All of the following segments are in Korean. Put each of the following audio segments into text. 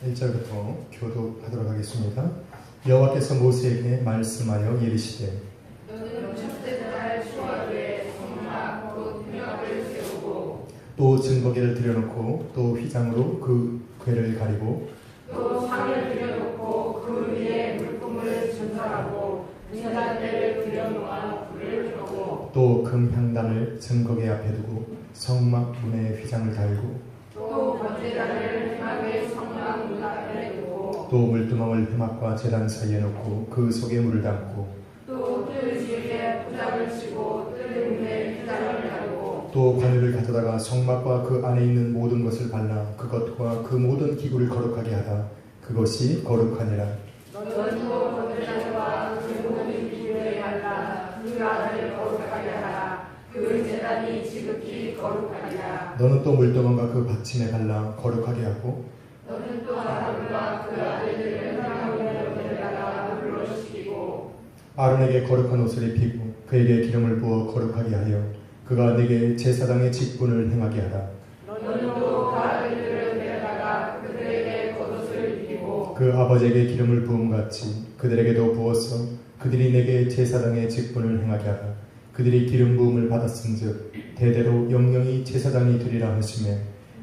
1절부터 교독하도록 하겠습니다. 여호와께서 모세에게 말씀하여 이르시되 너는 첫째날 수월에 성막 곧 벽을 세우고 또 증거궤를 들여놓고 또 휘장으로 그 궤를 가리고 또 상을 들여놓고 그 위에 물품을 전설하고 등잔대를 들여놓아 불을 켜고 또 금향단을 증거궤 앞에 두고 성막 문에 휘장을 달고 또 번제단을 회막의 성막 문 앞에 두고 또 물두멍을 회막과 제단 사이에 놓고 그 속에 물을 담고 또 뜰 위에 부장을 치고 뜰 문에 휘장을 달고 또 관유를 가져다가 성막과 그 안에 있는 모든 것을 발라 그것과 그 모든 기구를 거룩하게 하다. 그것이 거룩하니라. 너는 또 번제단과 그 모든 기구에 발라 그 안을 거룩하게 하라. 그 제단이 지극히 거룩하리라. 너는 또 물두멍과 그 받침에 발라 거룩하게 하고 너는 또 아론과 그 아들들을 향하여다가 물로 씻기고 아론에게 거룩한 옷을 입히고 그에게 기름을 부어 거룩하게 하여 그가 네게 제사장의 직분을 행하게 하라. 너는 또 그 아들들을 데려다가 그들에게 겉옷을 입히고 그 아버지에게 기름을 부음같이 그들에게도 부어서 그들이 내게 제사장의 직분을 행하게 하라. 그들이 기름 부음을 받았은즉 대대로 영영이 제사장이 되리라 하시며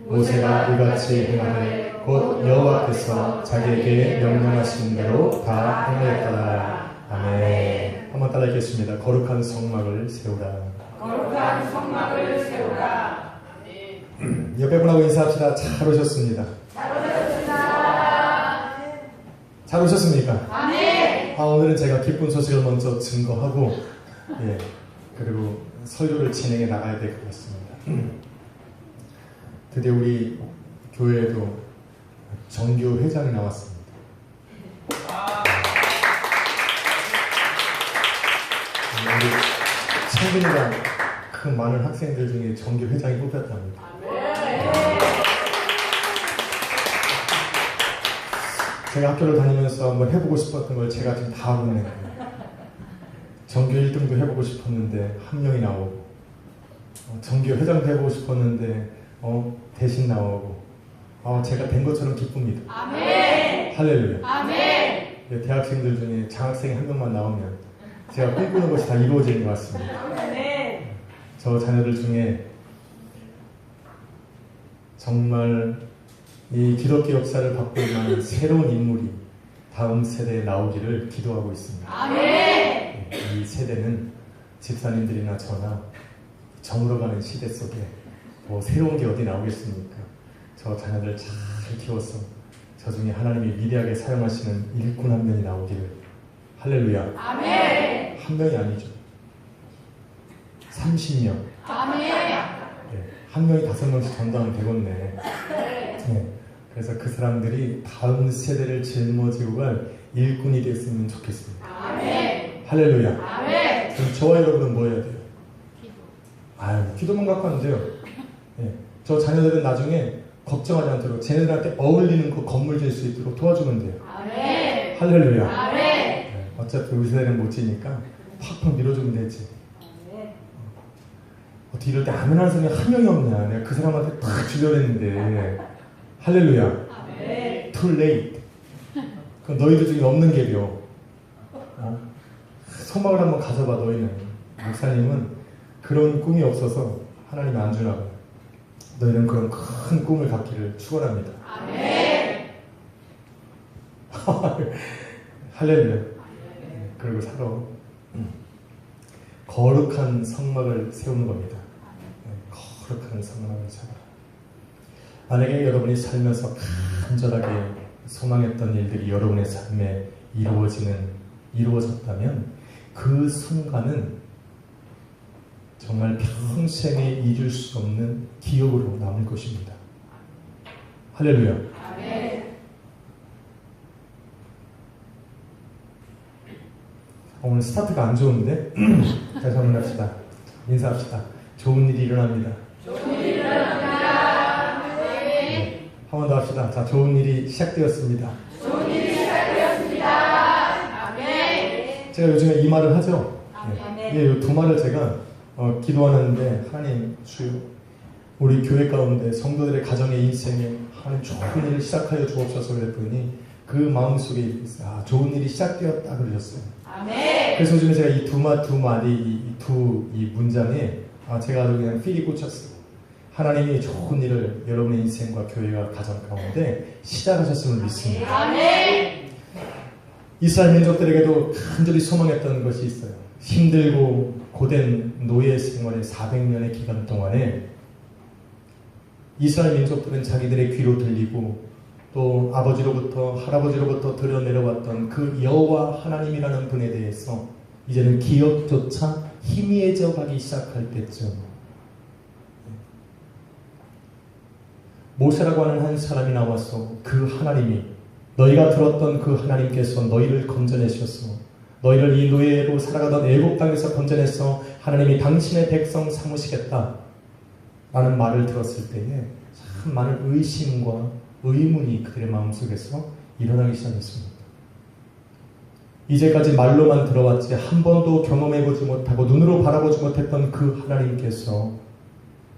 모세가 이같이 행하되 곧 여호와께서 자기에게 명령하신 대로 다 행하였더라. 아멘. 한번 따라 읽겠습니다. 거룩한 성막을 세우라. 거룩한 성막을 세우라. 옆에 분하고 인사합시다. 잘 오셨습니다. 잘 오셨습니다. 잘 오셨습니까? 아멘. 오늘은 제가 기쁜 소식을 먼저 증거하고 그리고 설교를 진행해 나가야 될 것 같습니다. 드디어 우리 교회에도 정교 회장이 나왔습니다. 우리 창빈이가 그 많은 학생들 중에 정교 회장이 뽑혔답니다. 제가 학교를 다니면서 한번 해보고 싶었던 걸 제가 지금 다 하고 있는 거예요. 정교 1등도 해보고 싶었는데 한 명이 나오고 정교 회장도 해보고 싶었는데 대신 나오고 제가 된 것처럼 기쁩니다. 아멘. 할렐루야. 아멘. 대학생들 중에 장학생이 한 명만 나오면 제가 꿈꾸는 것이 다 이루어지는 것 같습니다. 아멘. 저 자녀들 중에 정말 이 기독교 역사를 바꿀 만한 새로운 인물이 다음 세대에 나오기를 기도하고 있습니다. 아멘. 이 세대는 집사님들이나 저나 저물어가는 시대 속에 뭐 새로운 게 어디 나오겠습니까? 저 자녀들 잘 키워서 저 중에 하나님이 위대하게 사용하시는 일꾼 한 명이 나오기를. 할렐루야. 아멘. 한 명이 아니죠. 30명. 아멘. 한 명이 5명씩 전도하면 되겠네. 그래서 그 사람들이 다음 세대를 짊어지고 갈 일꾼이 됐으면 좋겠습니다. 아멘. 할렐루야. 아멘. 그럼 저와 여러분은 뭐 해야 돼요? 기도만 갖고 하면 돼요. 저 자녀들은 나중에 걱정하지 않도록 쟤네들한테 어울리는 그 건물 질 수 있도록 도와주면 돼요. 아멘. 할렐루야. 아멘. 어차피 우리 세대는 못 지니까 팍팍 밀어주면 되지. 어떻게 이럴 때 아멘 하는 사람이 한 명이 없냐. 내가 그 사람한테 탁 주려고 했는데. 할렐루야. 아멘. Too late. 그럼 너희들 중에 없는 게요. 소망을 한번 가져봐. 너희는. 목사님은 그런 꿈이 없어서 하나님이 안 주나 봐요. 너희는 그런 큰 꿈을 갖기를 축원합니다. 아멘. 할렐루야. 그리고 살아. 거룩한 성막을 세우는 겁니다. 거룩한 성막을 세워라. 만약에 여러분이 살면서 간절하게 소망했던 일들이 여러분의 삶에 이루어졌다면 그 순간은 정말 평생에 잊을 수 없는 기억으로 남을 것입니다. 할렐루야. 아멘. 오늘 스타트가 안 좋은데 다시 한번 합시다. 인사합시다. 좋은 일이 일어납니다. 좋은 일이 일어납니다. 네. 한 번 더 합시다. 자, 좋은 일이 시작되었습니다. 좋은 일이 시작되었습니다. 아멘. 제가 요즘에 이 말을 하죠. 아멘. 이 두 말을 제가 기도하는데 하나님 주여 우리 교회 가운데 성도들의 가정의 인생에 하나님 좋은 일을 시작하여 주옵소서 그랬더니 그 마음속에 있어요. 좋은 일이 시작되었다 그러셨어요. 아멘. 그래서 요즘에 제가 이 두 마디 이 문장에 제가 아주 그냥 필이 꽂혔어요. 하나님이 좋은 일을 여러분의 인생과 교회와 가정 가운데 시작하셨음을 믿습니다. 아멘. 이스라엘 민족들에게도 간절히 소망했던 것이 있어요. 힘들고 고된 노예 생활의 400년의 기간 동안에 이스라엘 민족들은 자기들의 귀로 들리고 또 아버지로부터 할아버지로부터 들여내려왔던 그 여호와 하나님이라는 분에 대해서 이제는 기억조차 희미해져 가기 시작할 때쯤 모세라고 하는 한 사람이 나와서 그 하나님이 너희가 들었던 그 하나님께서 너희를 건져내셨어. 너희를 이 노예로 살아가던 애굽 땅에서 건져내서 하나님이 당신의 백성 삼으시겠다 라는 말을 들었을 때에 참 많은 의심과 의문이 그들의 마음속에서 일어나기 시작했습니다. 이제까지 말로만 들어왔지 한 번도 경험해보지 못하고 눈으로 바라보지 못했던 그 하나님께서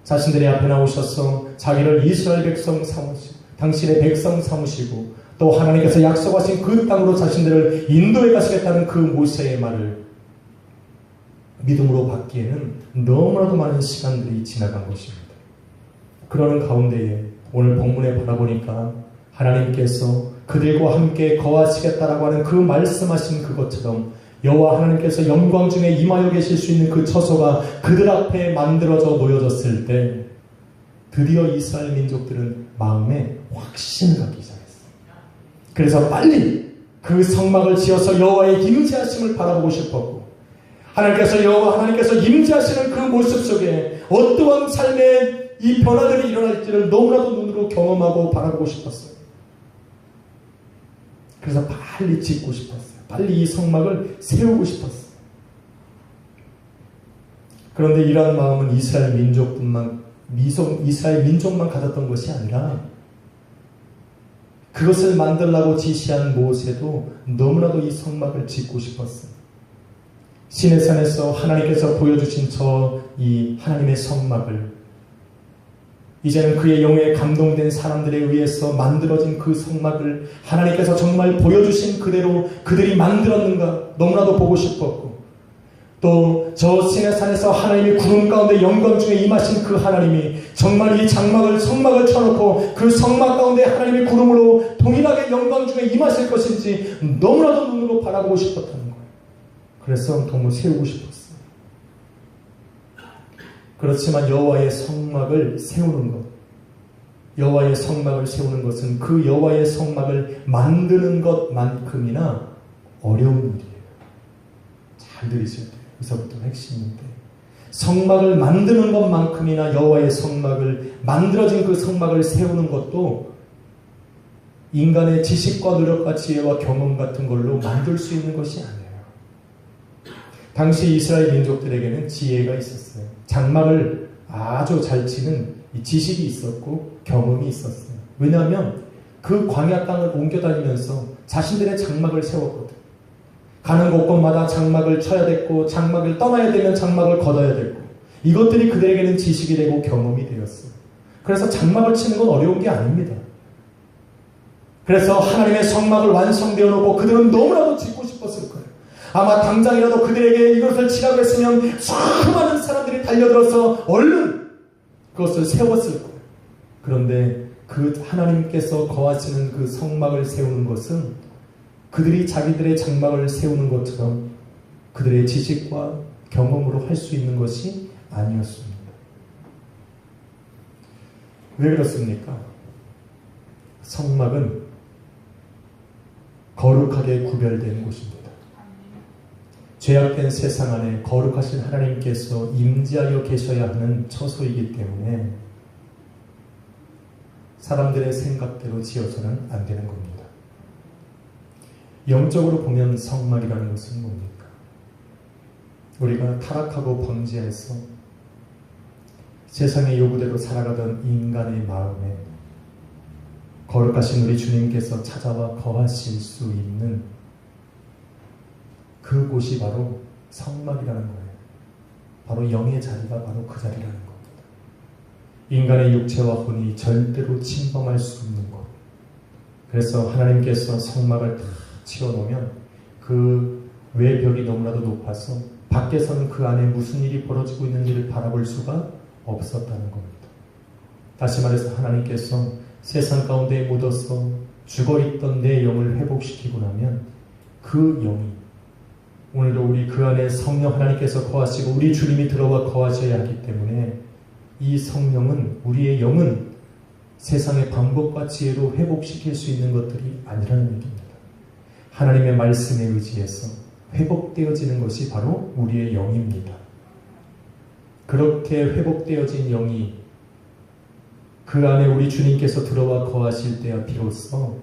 자신들의 앞에 나오셔서 자기를 이스라엘 백성 삼으시고 당신의 백성 삼으시고 또 하나님께서 약속하신 그 땅으로 자신들을 인도해 가시겠다는 그 모세의 말을 믿음으로 받기에는 너무나도 많은 시간들이 지나간 것입니다. 그러는 가운데에 오늘 본문에 바라보니까 하나님께서 그들과 함께 거하시겠다라고 하는 그 말씀하신 그것처럼 여호와 하나님께서 영광 중에 임하여 계실 수 있는 그 처소가 그들 앞에 만들어져 놓여졌을 때 드디어 이스라엘 민족들은 마음에 확신을 갖기 시작했어요. 그래서 빨리 그 성막을 지어서 여호와의 임재하심을 바라보고 싶었고 하나님께서 여호와 하나님께서 임재하시는 그 모습 속에 어떠한 삶의 이 변화들이 일어날지를 너무나도 눈으로 경험하고 바라보고 싶었어요. 그래서 빨리 짓고 싶었어요. 빨리 이 성막을 세우고 싶었어요. 그런데 이러한 마음은 이스라엘 민족만 가졌던 것이 아니라 그것을 만들라고 지시한 모세도 너무나도 이 성막을 짓고 싶었어요. 시내산에서 하나님께서 보여주신 이 하나님의 성막을 이제는 그의 영에 감동된 사람들에 의해서 만들어진 그 성막을 하나님께서 정말 보여주신 그대로 그들이 만들었는가 너무나도 보고 싶었고 또 저 시내산에서 하나님이 구름 가운데 영광 중에 임하신 그 하나님이 정말 이 성막을 쳐놓고 그 성막 가운데 하나님의 구름으로 동일하게 영광 중에 임하실 것인지 너무나도 눈으로 바라보고 싶었다는 거예요. 그래서 너무 세우고 싶었어요. 그렇지만 여호와의 성막을 세우는 것, 여호와의 성막을 세우는 것은 그 여호와의 성막을 만드는 것만큼이나 어려운 일이에요. 잘 들으셔야 돼요. 여기서부터 핵심인데 성막을 만드는 것만큼이나 여호와의 성막을 만들어진 그 성막을 세우는 것도 인간의 지식과 노력과 지혜와 경험 같은 걸로 만들 수 있는 것이 아니에요. 당시 이스라엘 민족들에게는 지혜가 있었어요. 장막을 아주 잘 치는 지식이 있었고 경험이 있었어요. 왜냐하면 그 광야 땅을 옮겨 다니면서 자신들의 장막을 세웠거든. 가는 곳곳마다 장막을 쳐야 됐고 장막을 떠나야 되면 장막을 걷어야 됐고 이것들이 그들에게는 지식이 되고 경험이 되었어요. 그래서 장막을 치는 건 어려운 게 아닙니다. 그래서 하나님의 성막을 완성되어 놓고 그들은 너무나도 짓고 싶었을 거예요. 아마 당장이라도 그들에게 이것을 치라고 했으면 수많은 사람들이 달려들어서 얼른 그것을 세웠을 거예요. 그런데 그 하나님께서 거하시는 그 성막을 세우는 것은 그들이 자기들의 장막을 세우는 것처럼 그들의 지식과 경험으로 할 수 있는 것이 아니었습니다. 왜 그렇습니까? 성막은 거룩하게 구별된 곳입니다. 죄악된 세상 안에 거룩하신 하나님께서 임재하여 계셔야 하는 처소이기 때문에 사람들의 생각대로 지어서는 안 되는 겁니다. 영적으로 보면 성막이라는 것은 뭡니까? 우리가 타락하고 범죄해서 세상의 요구대로 살아가던 인간의 마음에 거룩하신 우리 주님께서 찾아와 거하실 수 있는 그곳이 바로 성막이라는 거예요. 바로 영의 자리가 바로 그 자리라는 겁니다. 인간의 육체와 혼이 절대로 침범할 수 없는 곳. 그래서 하나님께서 성막을 다 치워놓으면 그 외벽이 너무나도 높아서 밖에서는 그 안에 무슨 일이 벌어지고 있는지를 바라볼 수가 없었다는 겁니다. 다시 말해서 하나님께서 세상 가운데 묻어서 죽어있던 내 영을 회복시키고 나면 그 영이 오늘도 우리 그 안에 성령 하나님께서 거하시고 우리 주님이 들어와 거하셔야 하기 때문에 이 성령은 우리의 영은 세상의 방법과 지혜로 회복시킬 수 있는 것들이 아니라는 얘기입니다. 하나님의 말씀에 의지해서 회복되어지는 것이 바로 우리의 영입니다. 그렇게 회복되어진 영이 그 안에 우리 주님께서 들어와 거하실 때야 비로소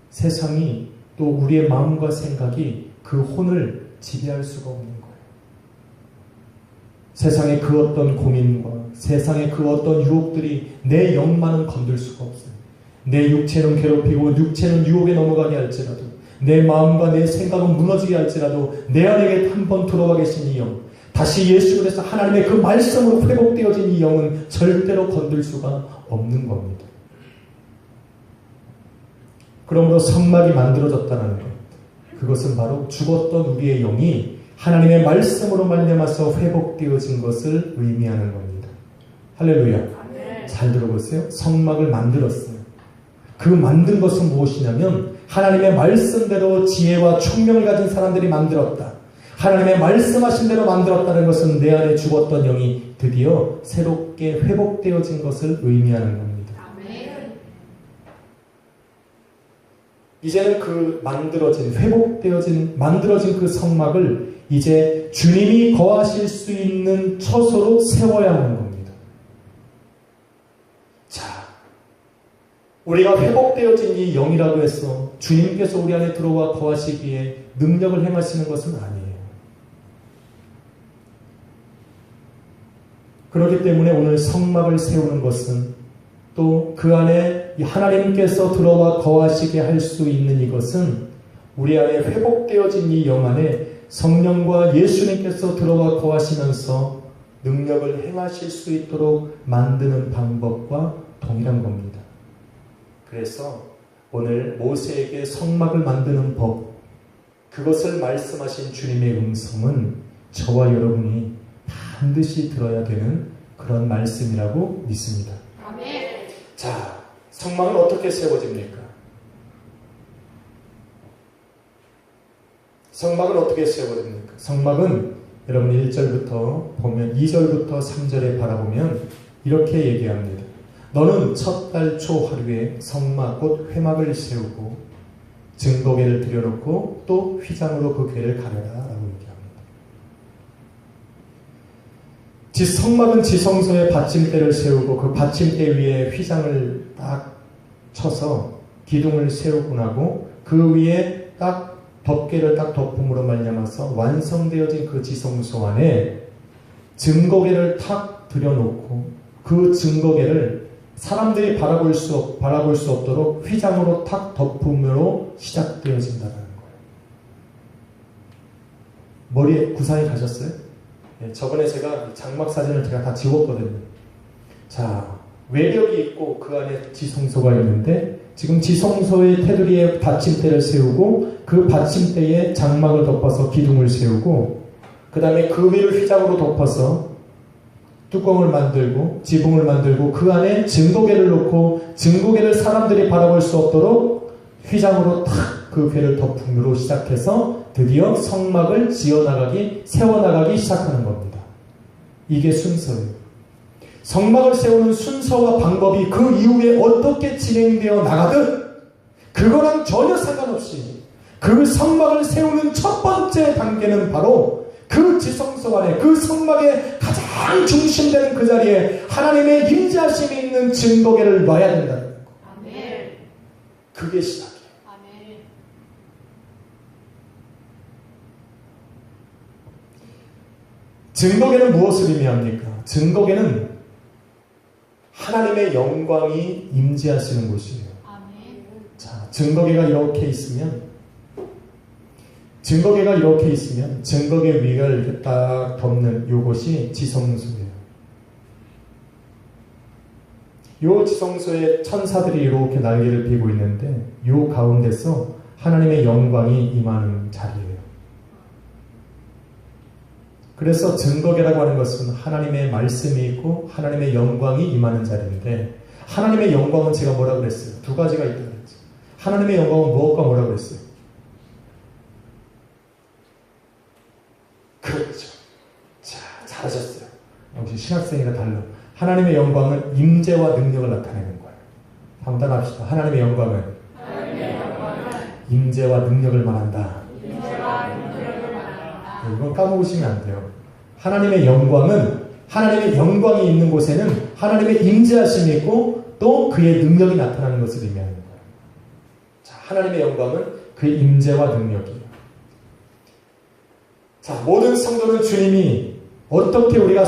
세상이 또 우리의 마음과 생각이 그 혼을 지배할 수가 없는 거예요. 세상의 그 어떤 고민과 세상의 그 어떤 유혹들이 내 영만은 건들 수가 없어요. 내 육체는 괴롭히고 육체는 유혹에 넘어가게 할지라도 내 마음과 내 생각은 무너지게 할지라도 내 안에 한번 들어와 계신 이 영, 다시 예수 그리스도 하나님의 그 말씀으로 회복되어진 이 영은 절대로 건들 수가 없는 겁니다. 그러므로 성막이 만들어졌다는 것, 그것은 바로 죽었던 우리의 영이 하나님의 말씀으로 말미암아서 회복되어진 것을 의미하는 겁니다. 할렐루야. 잘 들어보세요. 성막을 만들었어요. 그 만든 것은 무엇이냐면 하나님의 말씀대로 지혜와 총명을 가진 사람들이 만들었다. 하나님의 말씀하신 대로 만들었다는 것은 내 안에 죽었던 영이 드디어 새롭게 회복되어진 것을 의미하는 겁니다. 이제는 그 만들어진 그 성막을 이제 주님이 거하실 수 있는 처소로 세워야 하는 겁니다. 자, 우리가 회복되어진 이 영이라고 해서 주님께서 우리 안에 들어와 거하시기에 능력을 행하시는 것은 아니에요. 그렇기 때문에 오늘 성막을 세우는 것은 또 그 안에 하나님께서 들어와 거하시게 할 수 있는 이것은 우리 안에 회복되어진 이 영 안에 성령과 예수님께서 들어와 거하시면서 능력을 행하실 수 있도록 만드는 방법과 동일한 겁니다. 그래서 오늘 모세에게 성막을 만드는 법, 그것을 말씀하신 주님의 음성은 저와 여러분이 반드시 들어야 되는 그런 말씀이라고 믿습니다. 아멘. 자, 성막은 어떻게 세워집니까? 성막은 어떻게 세워집니까? 성막은 여러분 1절부터 보면 2절부터 3절에 바라보면 이렇게 얘기합니다. 너는 첫 달 초 하루에 성막 곧 회막을 세우고 증거궤를 들여놓고 또 휘장으로 그 궤를 가려라 라고 얘기합니다. 성막은 지성소에 받침대를 세우고 그 받침대 위에 휘장을 딱 쳐서 기둥을 세우고 나고 그 위에 딱 덮개를 딱 덮음으로 말미암아서 완성되어진 그 지성소 안에 증거궤를 탁 들여놓고 그 증거궤를 사람들이 바라볼 수 없도록 휘장으로 탁 덮음으로 시작되어진다는 거예요. 머리에 구상이 가셨어요? 네, 저번에 제가 장막 사진을 제가 다 지웠거든요. 자, 외벽이 있고 그 안에 지성소가 있는데 지금 지성소의 테두리에 받침대를 세우고 그 받침대에 장막을 덮어서 기둥을 세우고 그 다음에 그 위를 휘장으로 덮어서 뚜껑을 만들고 지붕을 만들고 그 안에 증거궤를 놓고 증거궤를 사람들이 바라볼 수 없도록 휘장으로 탁 그 궤를 덮음으로 시작해서 드디어 성막을 세워나가기 시작하는 겁니다. 이게 순서예요. 성막을 세우는 순서와 방법이 그 이후에 어떻게 진행되어 나가든 그거랑 전혀 상관없이 그 성막을 세우는 첫 번째 단계는 바로 그 지성소 안에 그 성막의 가장 중심되는 그 자리에 하나님의 임재하심이 있는 증거궤를 놔야 된다는 거. 아멘. 그게 시작이에요. 아멘. 증거궤는 무엇을 의미합니까? 증거궤는 하나님의 영광이 임재하시는 곳이에요. 아멘. 자, 증거궤가 이렇게 있으면 증거궤 위가 이렇게 딱 덮는 이곳이 지성소예요. 요 지성소에 천사들이 이렇게 날개를 펴고 있는데 요 가운데서 하나님의 영광이 임하는 자리예요. 그래서 증거계라고 하는 것은 하나님의 말씀이 있고 하나님의 영광이 임하는 자리인데, 하나님의 영광은 제가 뭐라고 그랬어요? 두 가지가 있다고 그랬죠. 하나님의 영광은 무엇과 뭐라고 그랬어요? 그렇죠. 자, 잘하셨어요. 역시 신학생이라 달라. 하나님의 영광은 임재와 능력을 나타내는 거예요. 한번 따라합시다. 하나님의 영광은 임재와 능력을 말한다. 이건 까먹으시면 안 돼요. 하나님의 영광은, 하나님의 영광이 있는 곳에는 하나님의 임재하심이 있고 또 그의 능력이 나타나는 것을 의미하는 거예요. 자, 하나님의 영광은 그의 임재와 능력이에요. 자, 모든 성도는 주님이 어떻게 우리가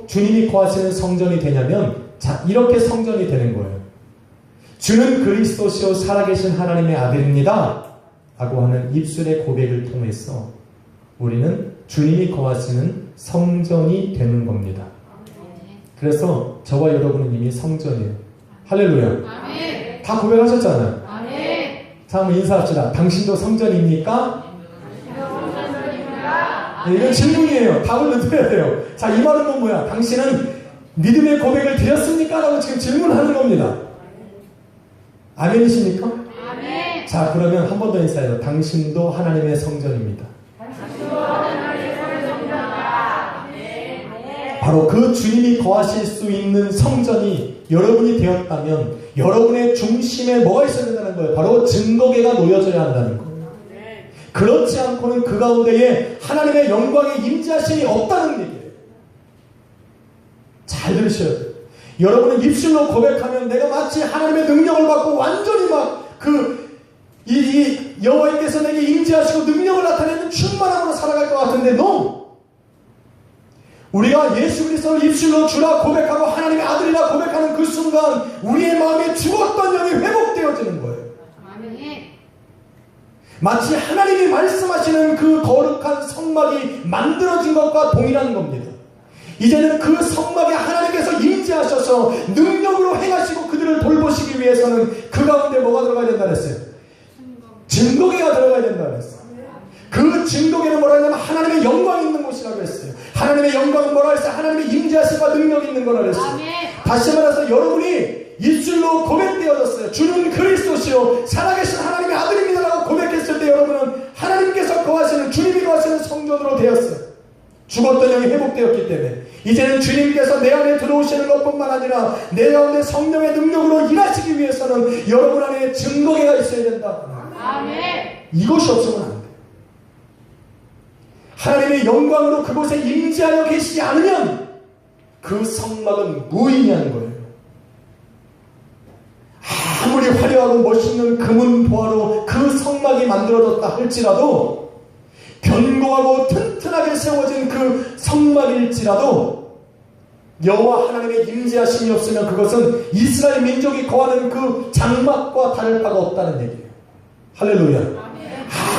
주님이 거하시는 성전이 되냐면, 자, 이렇게 성전이 되는 거예요. 주는 그리스도시요 살아계신 하나님의 아들입니다 라고 하는 입술의 고백을 통해서 우리는 주님이 거하시는 성전이 되는 겁니다. 그래서 저와 여러분은 이미 성전이에요. 할렐루야. 아멘. 다 고백하셨잖아요. 아멘. 자, 한번 인사합시다. 당신도 성전입니까? 네, 이건 질문이에요. 답을 넣어야 돼요. 자, 이 말은 또 뭐야? 당신은 믿음의 고백을 드렸습니까? 라고 지금 질문하는 겁니다. 아멘이십니까? 아멘. 자, 그러면 한 번 더 인사해요. 당신도 하나님의 성전입니다. 바로 그 주님이 거하실 수 있는 성전이 여러분이 되었다면 여러분의 중심에 뭐가 있어야 된다는 거예요? 바로 증거계가 놓여져야 한다는 거예요. 그렇지 않고는 그 가운데에 하나님의 영광의 임재하심이 없다는 얘기예요. 잘 들으셔야 돼요. 여러분은 입술로 고백하면 내가 마치 하나님의 능력을 받고 완전히 막 이 여호와께서 내게 임재하시고 능력을 나타내는 충만함으로 살아갈 것 같은데, no! 우리가 예수 그리스도를 입술로 주라 고백하고 하나님의 아들이라 고백하는 그 순간 우리의 마음에 죽었던 영이 회복되어지는 거예요. 마치 하나님이 말씀하시는 그 거룩한 성막이 만들어진 것과 동일한 겁니다. 이제는 그 성막에 하나님께서 임재하셔서 능력으로 행하시고 그들을 돌보시기 위해서는 그 가운데 뭐가 들어가야 된다 그랬어요? 증거계가 들어가야 된다 그랬어요. 그 증거계는 뭐라 하냐면 하나님의 영광이 있는 곳이라고 했어요. 하나님의 영광은 뭐라 했어요? 하나님의 임재하심과 능력이 있는 거라 그랬어요. 다시 말해서 여러분이 입술로 고백되어졌어요. 주는 그리스도시요 살아계신 하나님의 아들입니다라고 고백했을 때 여러분은 하나님께서 거하시는, 주님이 거하시는 성전으로 되었어요. 죽었던 영이 회복되었기 때문에 이제는 주님께서 내 안에 들어오시는 것뿐만 아니라 내 가운데 성령의 능력으로 일하시기 위해서는 여러분 안에 증거계가 있어야 된다. 아멘. 이것이 없으면 안 돼. 하나님의 영광으로 그곳에 임재하여 계시지 않으면 그 성막은 무의미한 거예요. 아무리 화려하고 멋있는 금은 보화로 그 성막이 만들어졌다 할지라도, 견고하고 튼튼하게 세워진 그 성막일지라도 여호와 하나님의 임재하심이 없으면 그것은 이스라엘 민족이 거하는 그 장막과 다를 바가 없다는 얘기예요. 할렐루야.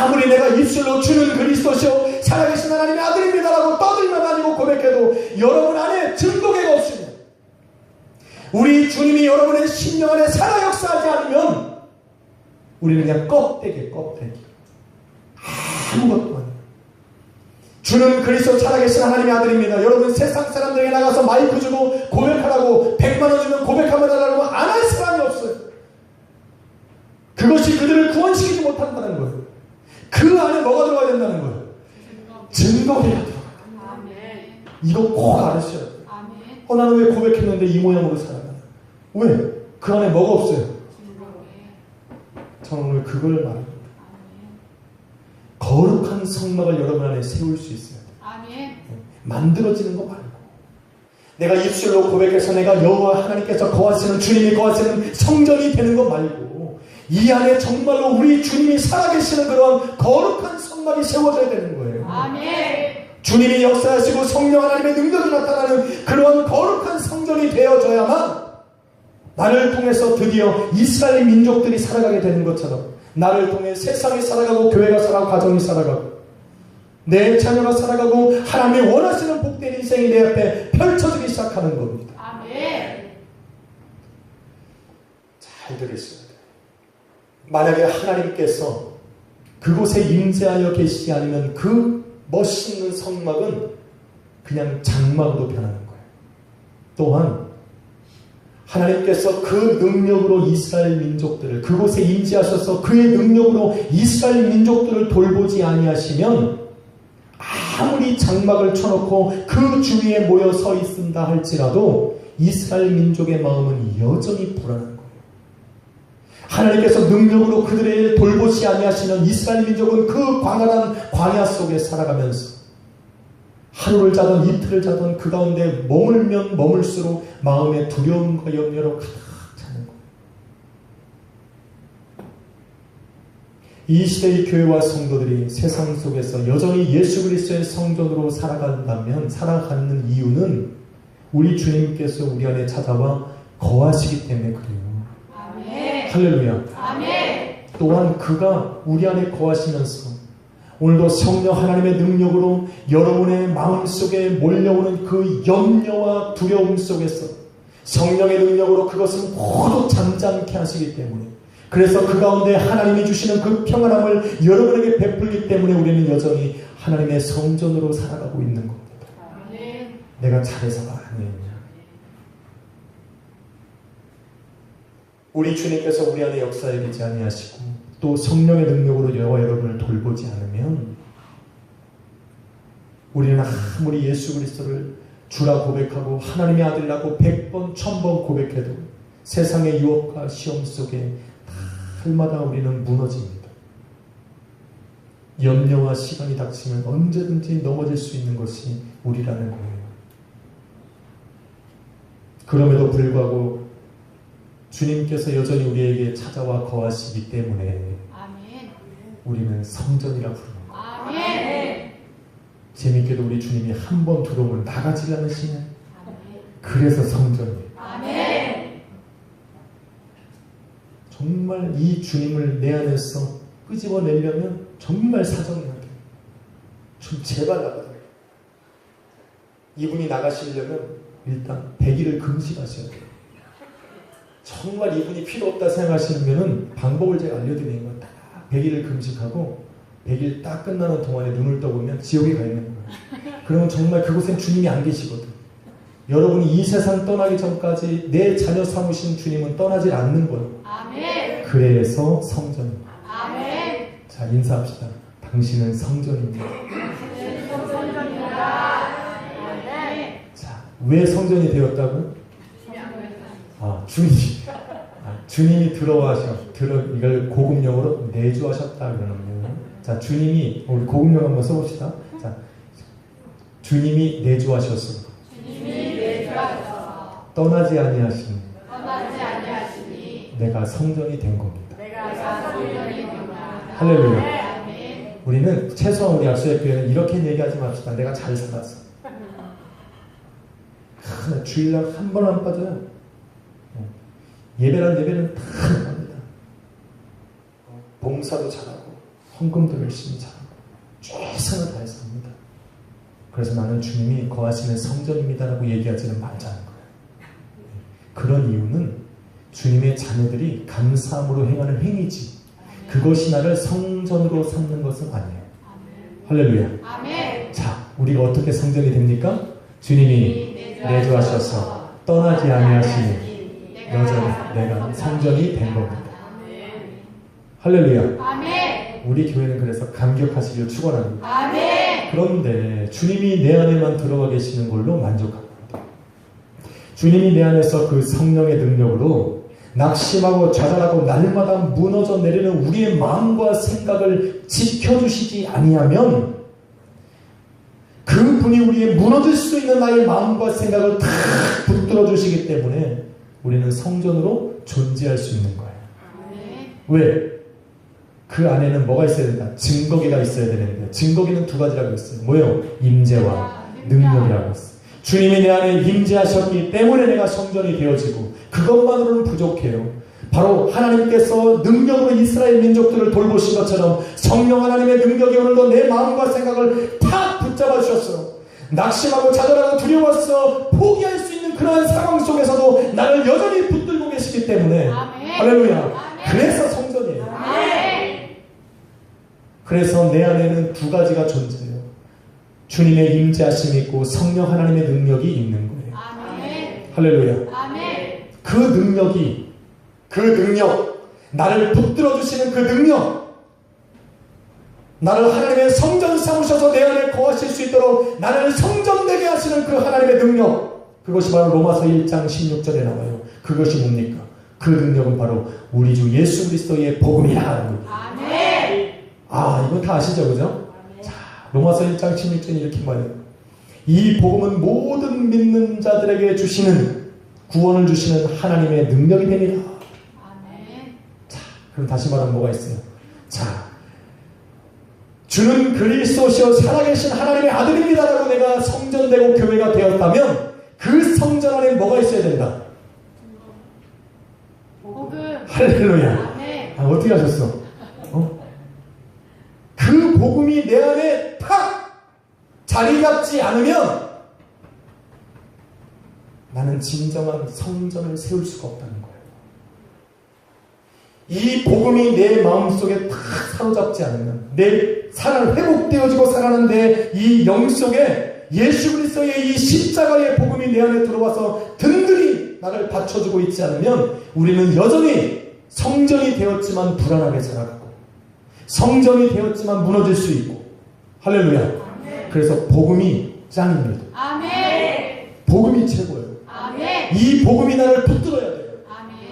아무리 내가 입술로 주는 그리스도시요 살아계신 하나님의 아들입니다라고 떠들며 다니고 고백해도 여러분 안에 증거계가 없으면, 우리 주님이 여러분의 심령 안에 살아 역사하지 않으면 우리는 그냥 껍데기 아무것도 아니에요. 주는 그리스도 살아계신 하나님의 아들입니다. 여러분 세상 사람들에게 나가서 마이크 주고 고백하라고 100만원 주면 고백하면 하라고 안 할 사람이 없어요. 그것이 그들을 구원시키지 못한다는 거예요. 그 안에 뭐가 들어가야 된다는 거예요? 증거계가 들어가야 돼요. 이거 꼭 알으셔야 돼요. 나는 왜 고백했는데 이 모양으로 살아가냐? 왜? 그 안에 뭐가 없어요? 저는 오늘 그걸 말합니다. 거룩한 성막을 여러분 안에 세울 수 있어야 돼요. 만들어지는 거 말고, 내가 입술로 고백해서 내가 여호와 하나님께서 거하시는, 주님이 거하시는 성전이 되는 거 말고, 이 안에 정말로 우리 주님이 살아계시는 그런 거룩한 성막이 세워져야 되는 거예요. 아멘. 주님이 역사하시고 성령 하나님의 능력이 나타나는 그런 거룩한 성전이 되어져야만 나를 통해서 드디어 이스라엘 민족들이 살아가게 되는 것처럼 나를 통해 세상이 살아가고 교회가 살아가고 가정이 살아가고 내 자녀가 살아가고 하나님이 원하시는 복된 인생이 내 앞에 펼쳐지기 시작하는 겁니다. 아멘. 잘 들으셔야 돼요. 만약에 하나님께서 그곳에 임재하여 계시지 않으면 그 멋있는 성막은 그냥 장막으로 변하는 거예요. 또한 하나님께서 그 능력으로 이스라엘 민족들을 그곳에 임재하셔서 그의 능력으로 이스라엘 민족들을 돌보지 아니하시면 아무리 장막을 쳐놓고 그 주위에 모여 서 있는다 할지라도 이스라엘 민족의 마음은 여전히 불안한 거예요. 하나님께서 능력으로 그들의 돌보지 아니하시면 이스라엘 민족은 그 광활한 광야 속에 살아가면서 하루를 자든 이틀을 자든 그 가운데 머물면 머물수록 마음에 두려움과 염려로 가득 차는 거예요. 이 시대의 교회와 성도들이 세상 속에서 여전히 예수 그리스도의 성전으로 살아가는 이유는 우리 주님께서 우리 안에 찾아와 거하시기 때문에 그래요. 아멘. 할렐루야. 아멘. 또한 그가 우리 안에 거하시면서 오늘도 성령 하나님의 능력으로 여러분의 마음속에 몰려오는 그 염려와 두려움 속에서 성령의 능력으로 그것을 모두 잠잠케 하시기 때문에 그래서 그 가운데 하나님이 주시는 그 평안함을 여러분에게 베풀기 때문에 우리는 여전히 하나님의 성전으로 살아가고 있는 겁니다. 아멘. 내가 잘해서가 아니었냐. 우리 주님께서 우리 안에 역사에 계지 아니하시고 또 성령의 능력으로 저와 여러분을 돌보지 않으면 우리는 아무리 예수 그리스도를 주라 고백하고 하나님의 아들이라고 100번 1000번 고백해도 세상의 유혹과 시험 속에 날마다 우리는 무너집니다. 염려와 시간이 닥치면 언제든지 넘어질 수 있는 것이 우리라는 거예요. 그럼에도 불구하고 주님께서 여전히 우리에게 찾아와 거하시기 때문에 아멘. 우리는 성전이라 부르는 거예요. 아멘. 재밌게도 우리 주님이 한 번 들어오면 나가지 않으시네. 아멘. 그래서 성전이에요. 아멘. 정말 이 주님을 내 안에서 끄집어내려면 정말 사정해야 돼요. 좀 제발 나가요. 이분이 나가시려면 일단 100일을 금식하셔야 돼요. 정말 이분이 필요 없다 생각하시면 방법을 제가 알려드리는 거예요. 딱 100일을 금식하고 100일 딱 끝나는 동안에 눈을 떠보면 지옥에 가 있는 거예요. 그러면 정말 그곳엔 주님이 안 계시거든. 여러분이 이 세상 떠나기 전까지 내 자녀 삼으신 주님은 떠나질 않는 거예요. 아멘. 그래서 성전입니다. 아멘. 자, 인사합시다. 당신은 성전입니다. 아멘. 자, 왜 성전이 되었다고요? 주님이 이걸 고급용어로 내주하셨다 그러는. 자, 주님이 우리 고급용 한번 써봅시다. 자, 주님이 내주하셨어. 주님이 내주하셔서 떠나지 아니하시니 내가 성전이 된 겁니다. 내가 성전이 된다. 할렐루야. 아멘. 우리는 최소한 우리 약속의 교회는 이렇게 얘기하지 맙시다. 내가 잘 살았어. 주일날 한 번 안 빠져요. 예배는 다 합니다. 봉사도 잘하고 헌금도 열심히 잘하고 최선을 다해서 합니다. 그래서 나는 주님이 거하시는 성전입니다라고 얘기하지는 말자는 거예요. 그런 이유는 주님의 자녀들이 감사함으로 행하는 행위지 그것이 나를 성전으로 삼는 것은 아니에요. 할렐루야. 아멘. 자, 우리가 어떻게 성전이 됩니까? 주님이 내주하셔서 떠나지 아니하시니 여전히 내가 성전이 된 겁니다. 할렐루야. 아멘. 우리 교회는 그래서 감격하시길 축원합니다. 아멘. 그런데 주님이 내 안에만 들어가 계시는 걸로 만족합니다. 주님이 내 안에서 그 성령의 능력으로 낙심하고 좌절하고 날마다 무너져 내리는 우리의 마음과 생각을 지켜주시지 아니하면 그분이 우리의 무너질 수 있는 나의 마음과 생각을 다 붙들어 주시기 때문에 우리는 성전으로 존재할 수 있는 거예요. 왜? 그 안에는 뭐가 있어야 된다? 증거기가 있어야 되는데 증거기는 두 가지라고 했어요. 뭐예요? 임재와 능력이라고 했어요. 주님이 내 안에 임재하셨기 때문에 내가 성전이 되어지고 그것만으로는 부족해요. 바로 하나님께서 능력으로 이스라엘 민족들을 돌보신 것처럼 성령 하나님의 능력이 오늘도 내 마음과 생각을 탁 붙잡아 주셨어요. 낙심하고 좌절하고 두려워서 포기할 수 있는 그러한 상황 속에서도 나를 여전히 붙들고 계시기 때문에 아멘. 할렐루야. 그래서 성전이에요. 그래서 내 안에는 두 가지가 존재해요. 주님의 임재하심이 있고 성령 하나님의 능력이 있는 거예요. 할렐루야. 그 능력, 나를 붙들어 주시는 그 능력, 나를 하나님의 성전 삼으셔서 내 안에 거하실 수 있도록 나를 성전되게 하시는 그 하나님의 능력, 그것이 바로 로마서 1장 16절에 나와요. 그것이 뭡니까? 그 능력은 바로 우리 주 예수 그리스도의 복음이라는 겁니다. 이건 다 아시죠, 그죠? 자, 로마서 1장 16절에 이렇게 말해요. 이 복음은 모든 믿는 자들에게 주시는, 구원을 주시는 하나님의 능력이 됩니다. 자, 그럼 다시 말하면 뭐가 있어요? 자, 주는 그리스도시요 살아계신 하나님의 아들입니다라고 내가 성전되고 교회가 되었다면 그 성전 안에 뭐가 있어야 된다? 할렐루야. 어떻게 하셨어? 그 복음이 내 안에 탁 자리 잡지 않으면 나는 진정한 성전을 세울 수가 없다는 거예요. 이 복음이 내 마음속에 탁 사로잡지 않으면, 내 회복되어지고 살아나는데 이 영 속에 예수 그리스도의 이 십자가의 복음이 내 안에 들어와서 든든히 나를 받쳐주고 있지 않으면 우리는 여전히 성전이 되었지만 불안하게 살아가고, 성전이 되었지만 무너질 수 있고. 할렐루야. 그래서 복음이 짱입니다. 복음이 최고예요. 이 복음이 나를 붙들어야 돼요.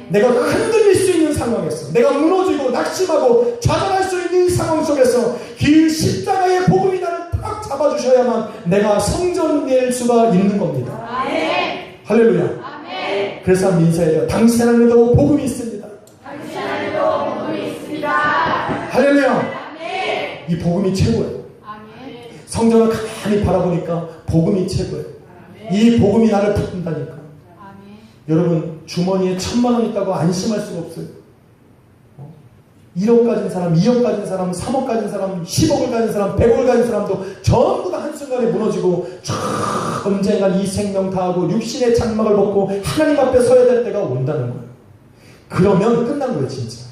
내가 흔들릴 수 있는 상황에서, 내가 무너지고 낙심하고 좌절할 수 있는 이 상황 속에서 그 십자가의 복음이 나를 탁 잡아주셔야만 내가 성전 될 수가 있는 겁니다. 할렐루야. 그래서 민사에게 당신 안에도 복음이 있습니다. 할렐루야. 이 복음이 최고예요. 성전을 가만히 바라보니까 복음이 최고예요. 이 복음이 나를 붙든다니까. 여러분, 주머니에 1,000만 원 있다고 안심할 수가 없어요. 1억 가진 사람, 2억 가진 사람, 3억 가진 사람, 10억을 가진 사람, 100억을 가진 사람도 전부 다 한순간에 무너지고 언젠간 이 생명 다하고 육신의 장막을 벗고 하나님 앞에 서야 될 때가 온다는 거예요. 그러면 끝난 거예요, 진짜.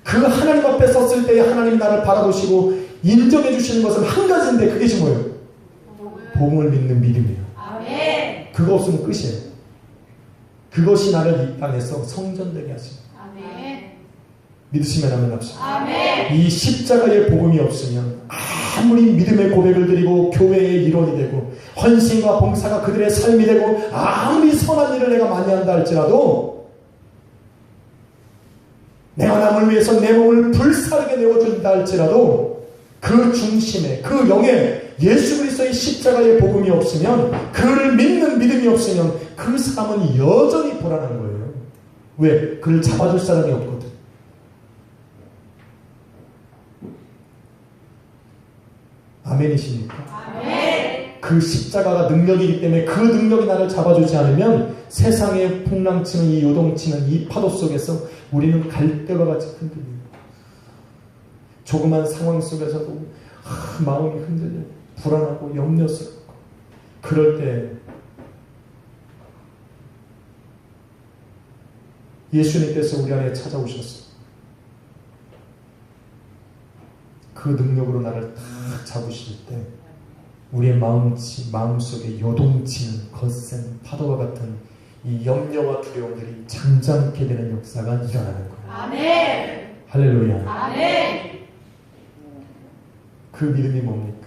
그 하나님 앞에 섰을 때 하나님이 나를 바라보시고 인정해 주시는 것은 한 가지인데, 그게 뭐예요? 복음을 믿는 믿음이에요. 그거 없으면 끝이에요. 그것이 나를 이 땅에서 성전되게 하십니다. 믿으시면 아멘 합시다. 이 십자가의 복음이 없으면 아무리 믿음의 고백을 드리고 교회의 일원이 되고 헌신과 봉사가 그들의 삶이 되고 아무리 선한 일을 내가 많이 한다 할지라도, 내가 남을 위해서 내 몸을 불사르게 내어준다 할지라도 그 중심에, 그 영에 예수 그리스도의 십자가의 복음이 없으면, 그를 믿는 믿음이 없으면 그 사람은 여전히 불안한 거예요. 왜? 그를 잡아줄 사람이 없거든. 아멘이십니까? 그 십자가가 능력이기 때문에 그 능력이 나를 잡아주지 않으면 세상에 풍랑치는 이 요동치는 이 파도 속에서 우리는 갈대와 같이 흔들립니다. 조그만 상황 속에서도 마음이 흔들려 불안하고 염려스럽고, 그럴 때 예수님께서 우리 안에 찾아오셨어요. 그 능력으로 나를 딱 잡으실 때 우리의 마음속에 요동치는 거센 파도와 같은 이 염려와 두려움들이 잠잠케 되는 역사가 일어나는 거예요. 할렐루야. 그 믿음이 뭡니까?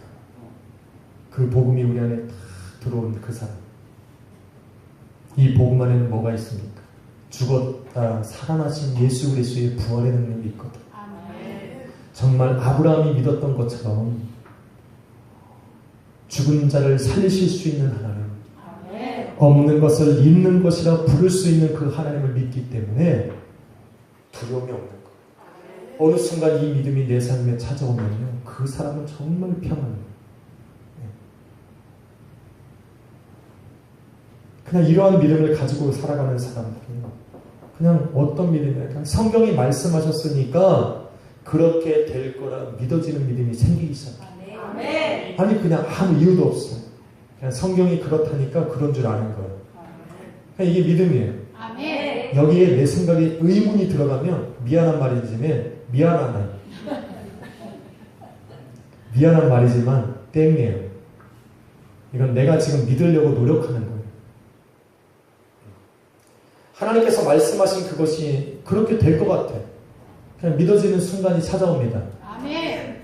그 복음이 우리 안에 딱 들어온 그 사람. 이 복음 안에는 뭐가 있습니까? 죽었다 살아나신 예수 그리스도의 부활의 능력이 있거든. 정말 아브라함이 믿었던 것처럼 죽은 자를 살리실 수 있는 하나님, 없는 것을 있는 것이라 부를 수 있는 그 하나님을 믿기 때문에 두려움이 없는 거예요. 어느 순간 이 믿음이 내 삶에 찾아오면요, 그 사람은 정말 평안해요. 그냥 이러한 믿음을 가지고 살아가는 사람들은 그냥 어떤 믿음이랄까, 성경이 말씀하셨으니까 그렇게 될 거라 믿어지는 믿음이 생기기 시작해요. 아니 그냥 아무 이유도 없어요. 그냥 성경이 그렇다니까 그런 줄 아는 거예요. 그냥 이게 믿음이에요. 여기에 내 생각에 의문이 들어가면 미안한 말이지만 미안한 말이지만 땡이에요. 이건 내가 지금 믿으려고 노력하는 거예요. 하나님께서 말씀하신 그것이 그렇게 될 것 같아. 그냥 믿어지는 순간이 찾아옵니다. 아멘.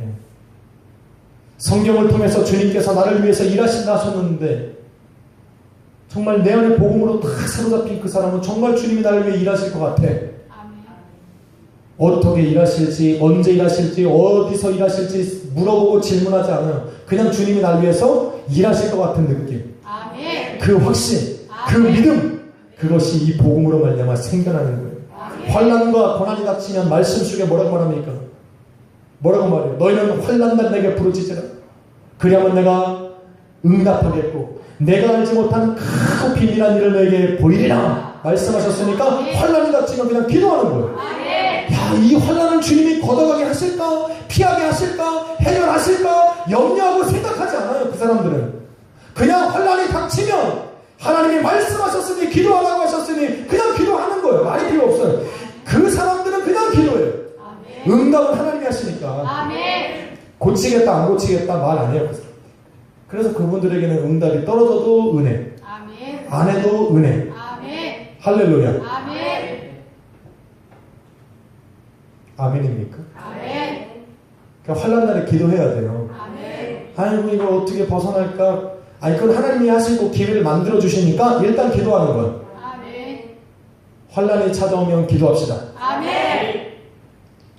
성경을 통해서 주님께서 나를 위해서 일하신다 하셨는데 정말 내 안에 복음으로 다 사로잡힌 그 사람은 정말 주님이 나를 위해 일하실 것 같아. 어떻게 일하실지, 언제 일하실지, 어디서 일하실지 물어보고 질문하지 않아요. 그냥 주님이 나를 위해서 일하실 것 같은 느낌. 아멘. 그 확신, 그 믿음, 그것이 이 복음으로 말미암아 생겨나는 거예요. 환난과 고난이 닥치면 말씀 속에 뭐라고 말합니까? 뭐라고 말해요? 너희는 환난날 내게 부르짖으라. 그리하면 내가 응답하겠고 내가 알지 못하는 크고 비밀한 일을 너에게 보이리라 말씀하셨으니까 환난이 닥치면 그냥 기도하는 거예요. 야, 이 환난을 주님이 걷어가게 하실까? 피하게 하실까? 해결하실까? 염려하고 생각하지 않아요. 그 사람들은 그냥 환난이 닥치면 하나님이 말씀하셨으니 기도하라고 하셨으니 그냥 기도하는 거예요. 말이 필요 없어요. 그 사람들은 그냥 기도해요. 응답은 하나님이 하시니까. 고치겠다 안 고치겠다 말 안 해요. 그래서 그분들에게는 응답이 떨어져도 은혜, 안 해도 은혜. 할렐루야. 아멘입니까? 그러니까 환난날에 기도해야 돼요. 아이고 이거 어떻게 벗어날까? 아니 그건 하나님이 하시고 기회를 만들어 주시니까 일단 기도하는 거예요. 환난이 찾아오면 기도합시다.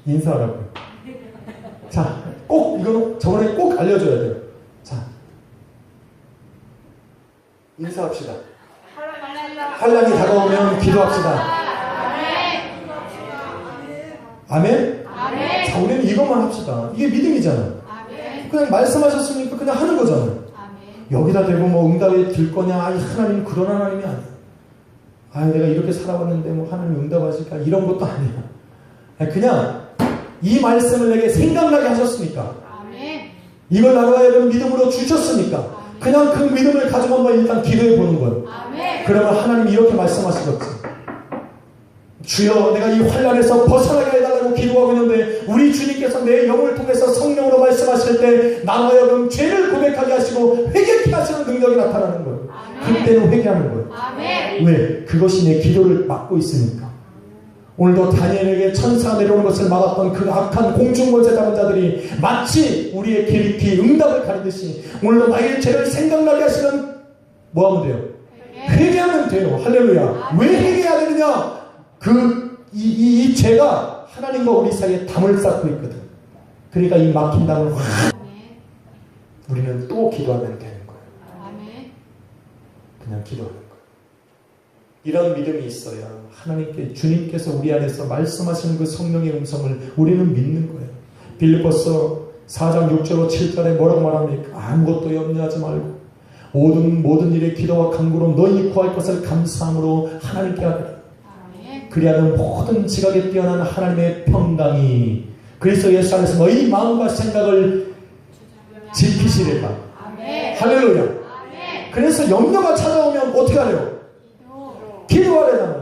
인사하라고요. 자, 꼭 이거는 저번에 꼭 알려줘야 돼요. 자, 인사합시다. 환난이 다가오면 기도합시다. 아멘? 자, 우리는 이것만 합시다. 이게 믿음이잖아. 그냥 말씀하셨으니까 그냥 하는 거잖아. 여기다 대고 뭐 응답이 들 거냐? 아니, 하나님 그런 하나님이 아니야. 아, 내가 이렇게 살아왔는데 뭐 하나님 응답하실까? 이런 것도 아니야. 그냥 이 말씀을 내게 생각나게 하셨으니까. 이걸 나로 하여금 믿음으로 주셨으니까. 그냥 그 믿음을 가지고 한번 일단 기도해 보는 거예요. 그러면 하나님이 이렇게 말씀하시겠지. 주여, 내가 이 환난에서 벗어나게 해달라고 기도하고 있는데 우리 주님께서 내 영을 통해서 성령으로 말씀하실 때 나로 하여금 죄를 고백하게 하시고 회개케 하시는 능력이 나타나는 거예요. 그때는 회개하는 거예요. 왜? 그것이 내 기도를 막고 있으니까. 오늘도 다니엘에게 천사가 내려오는 것을 막았던 그 악한 공중권세 잡은 자들이 마치 우리의 길이 응답을 가리듯이 오늘도 나의 죄를 생각나게 하시면 뭐 하면 돼요? 회개하면 돼요. 할렐루야. 왜 회개해야 되느냐? 이 죄가 하나님과 우리 사이에 담을 쌓고 있거든. 그러니까 이 막힌 담을 우리는 또 기도하면 되는 거예요. 그냥 기도하는 거예요. 이런 믿음이 있어야 하나님께, 주님께서 우리 안에서 말씀하시는 그 성령의 음성을 우리는 믿는 거예요. 빌립보서 4장 6절로 7절에 뭐라고 말합니까? 아무것도 염려하지 말고 모든 일에 기도와 간구로 너희 구할 것을 감사함으로 하나님께 하라. 그리하면 모든 지각에 뛰어난 하나님의 평강이 그리스도 예수 안에서 너희 마음과 생각을 지키시리라. 할렐루야. 그래서 염려가 찾아오면 어떻게 하래요? 기도하래요.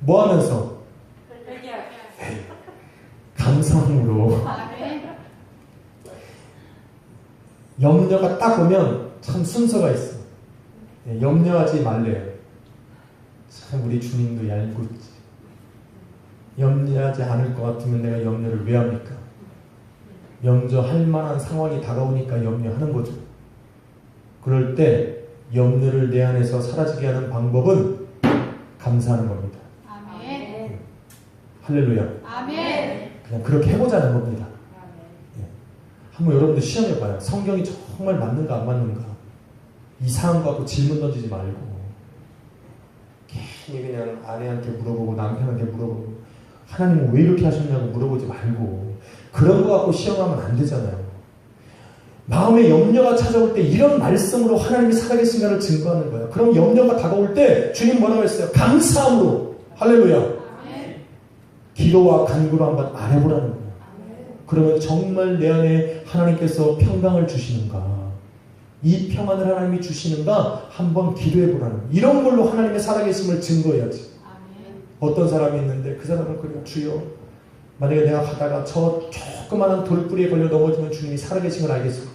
뭐 하면서? 감사함으로. 염려가 딱 오면 참 순서가 있어. 염려하지 말래요. 참 우리 주님도 얄궂지. 염려하지 않을 것 같으면 내가 염려를 왜 합니까? 염려할 만한 상황이 다가오니까 염려하는 거죠. 그럴 때 염려를 내 안에서 사라지게 하는 방법은 감사하는 겁니다. 할렐루야. 그냥 그렇게 해보자는 겁니다. 한번 여러분들 시험해봐요. 성경이 정말 맞는가 안 맞는가. 이 사람 갖고 질문 던지지 말고 괜히 그냥 아내한테 물어보고 남편한테 물어보고 하나님은 왜 이렇게 하셨냐고 물어보지 말고 그런 거 갖고 시험하면 안 되잖아요. 마음에 염려가 찾아올 때 이런 말씀으로 하나님이 살아계신가를 증거하는 거예요. 그럼 염려가 다가올 때 주님 뭐라고 했어요? 감사함으로. 할렐루야. 기도와 간구로 한번 말해보라는 거예요. 그러면 정말 내 안에 하나님께서 평강을 주시는가. 이 평안을 하나님이 주시는가 한번 기도해 보라는 거예요. 이런 걸로 하나님의 살아계심을 증거해야지. 어떤 사람이 있는데 그 사람은 그래요. 주여, 만약에 내가 가다가 저 조그마한 돌뿌리에 걸려 넘어지면 주님이 살아계신 걸 알겠습니다.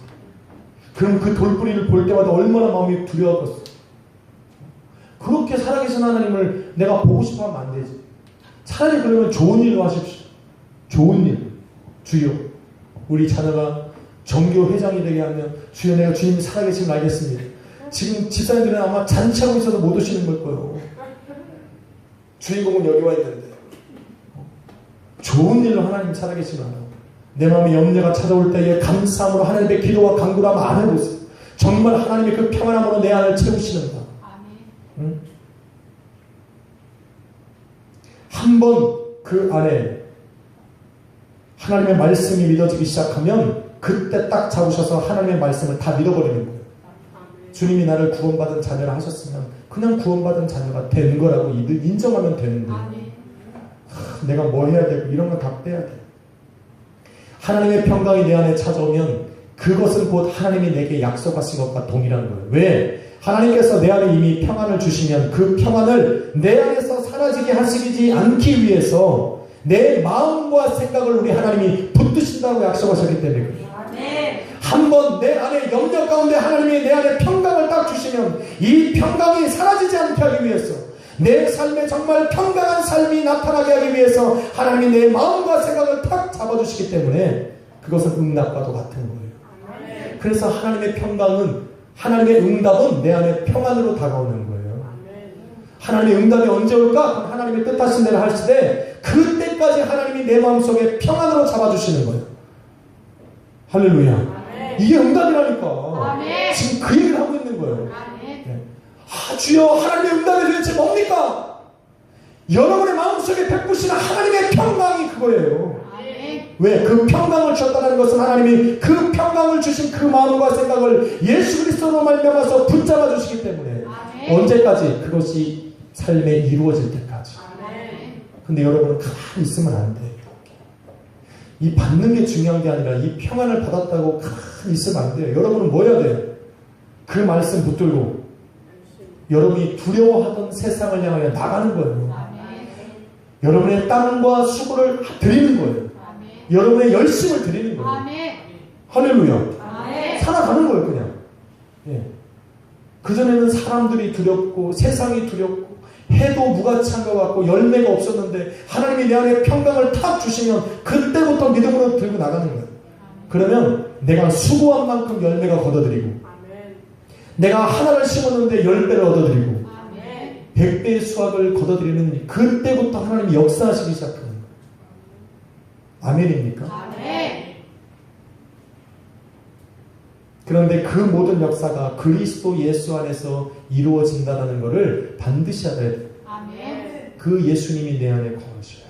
그럼 그 돌뿌리를 볼 때마다 얼마나 마음이 두려웠겠어. 그렇게 살아계신 하나님을 내가 보고 싶어 하면 안 되지. 차라리 그러면 좋은 일로 하십시오. 좋은 일. 주여, 우리 자녀가 정교 회장이 되게 하면 주여, 내가 주님 살아계신 걸 알겠습니다. 지금 집사님들은 아마 잔치하고 있어서 못 오시는 걸 거예요. 주인공은 여기 와 있는데. 좋은 일로 하나님 살아계신 걸 알아요. 내 마음에 염려가 찾아올 때에 감사함으로 하나님의 기도와 간구를 한번 안 해보세요. 정말 하나님의 그 평안함으로 내 안을 채우시는가. 응? 한번 그 안에 하나님의 말씀이 믿어지기 시작하면 그때 딱 잡으셔서 하나님의 말씀을 다 믿어버리는 거예요. 주님이 나를 구원받은 자녀라 하셨으면 그냥 구원받은 자녀가 된 거라고 인정하면 되는데 내가 뭐 해야 되고 이런 거 다 빼야 돼. 하나님의 평강이 내 안에 찾아오면 그것은 곧 하나님이 내게 약속하신 것과 동일한 거예요. 왜? 하나님께서 내 안에 이미 평안을 주시면 그 평안을 내 안에서 사라지게 하시지 않기 위해서 내 마음과 생각을 우리 하나님이 붙드신다고 약속하셨기 때문에 그래요. 한번 내 안에 염려 가운데 하나님이 내 안에 평강을 딱 주시면 이 평강이 사라지지 않게 하기 위해서, 내 삶에 정말 평강한 삶이 나타나게 하기 위해서 하나님이 내 마음과 생각을 탁 잡아주시기 때문에 그것은 응답과도 같은 거예요. 그래서 하나님의 평강은, 하나님의 응답은 내 안에 평안으로 다가오는 거예요. 하나님의 응답이 언제 올까? 하나님의 뜻하신 대로 하시되 그때까지 하나님이 내 마음속에 평안으로 잡아주시는 거예요. 할렐루야. 이게 응답이라니까. 아멘. 지금 그 얘기를 하고 있는 거예요. 네. 주여, 하나님의 응답이 도대체 뭡니까? 여러분의 마음속에 베푸시는 하나님의 평강이 그거예요. 아멘. 왜? 그 평강을 주셨다는 것은 하나님이 그 평강을 주신 그 마음과 생각을 예수 그리스도로 말미암아서 붙잡아 주시기 때문에 아멘. 언제까지? 그것이 삶에 이루어질 때까지. 아멘. 근데 여러분은 가만히 있으면 안 돼요. 이 받는 게 중요한 게 아니라 이 평안을 받았다고 가만히 있으면 안 돼요. 여러분은 뭐 해야 돼요? 그 말씀 붙들고 여러분이 두려워하던 세상을 향하여 나가는 거예요. 아멘. 여러분의 땀과 수고를 드리는 거예요. 아멘. 여러분의 열심을 드리는 거예요. 아멘. 할렐루야. 아멘. 살아가는 거예요, 그냥. 예. 그전에는 사람들이 두렵고 세상이 두렵고 해도 무가치한 것 같고 열매가 없었는데 하나님이 내 안에 평강을 탁 주시면 그때부터 믿음으로 들고 나가는 거예요. 그러면 내가 수고한 만큼 열매가 걷어들이고 내가 하나를 심었는데 10배를 얻어들이고 100배의 수확을 걷어들이는 그때부터 하나님이 역사하시기 시작하는 거예요. 아멘입니까? 아멘. 그런데 그 모든 역사가 그리스도 예수 안에서 이루어진다는 것을 반드시 알아야 돼요. 아멘. 그 예수님이 내 안에 거하셔요.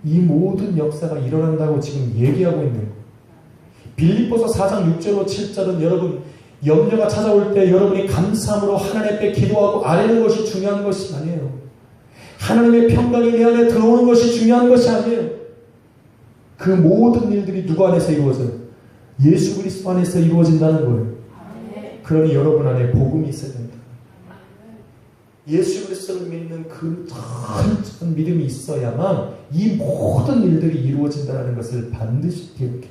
이 모든 역사가 일어난다고 지금 얘기하고 있는 거예요. 빌립보서 4장 6절로 7절은 여러분 염려가 찾아올 때 여러분이 감사함으로 하나님 앞에 기도하고 아뢰는 것이 중요한 것이 아니에요. 하나님의 평강이 내 안에 들어오는 것이 중요한 것이 아니에요. 그 모든 일들이 누구 안에서 이루어져요? 예수 그리스도 안에서 이루어진다는 거예요. 그러니 여러분 안에 복음이 있어야 된다. 예수 그리스도를 믿는 그 큰 믿음이 있어야만 이 모든 일들이 이루어진다는 것을 반드시 기억해야 돼요.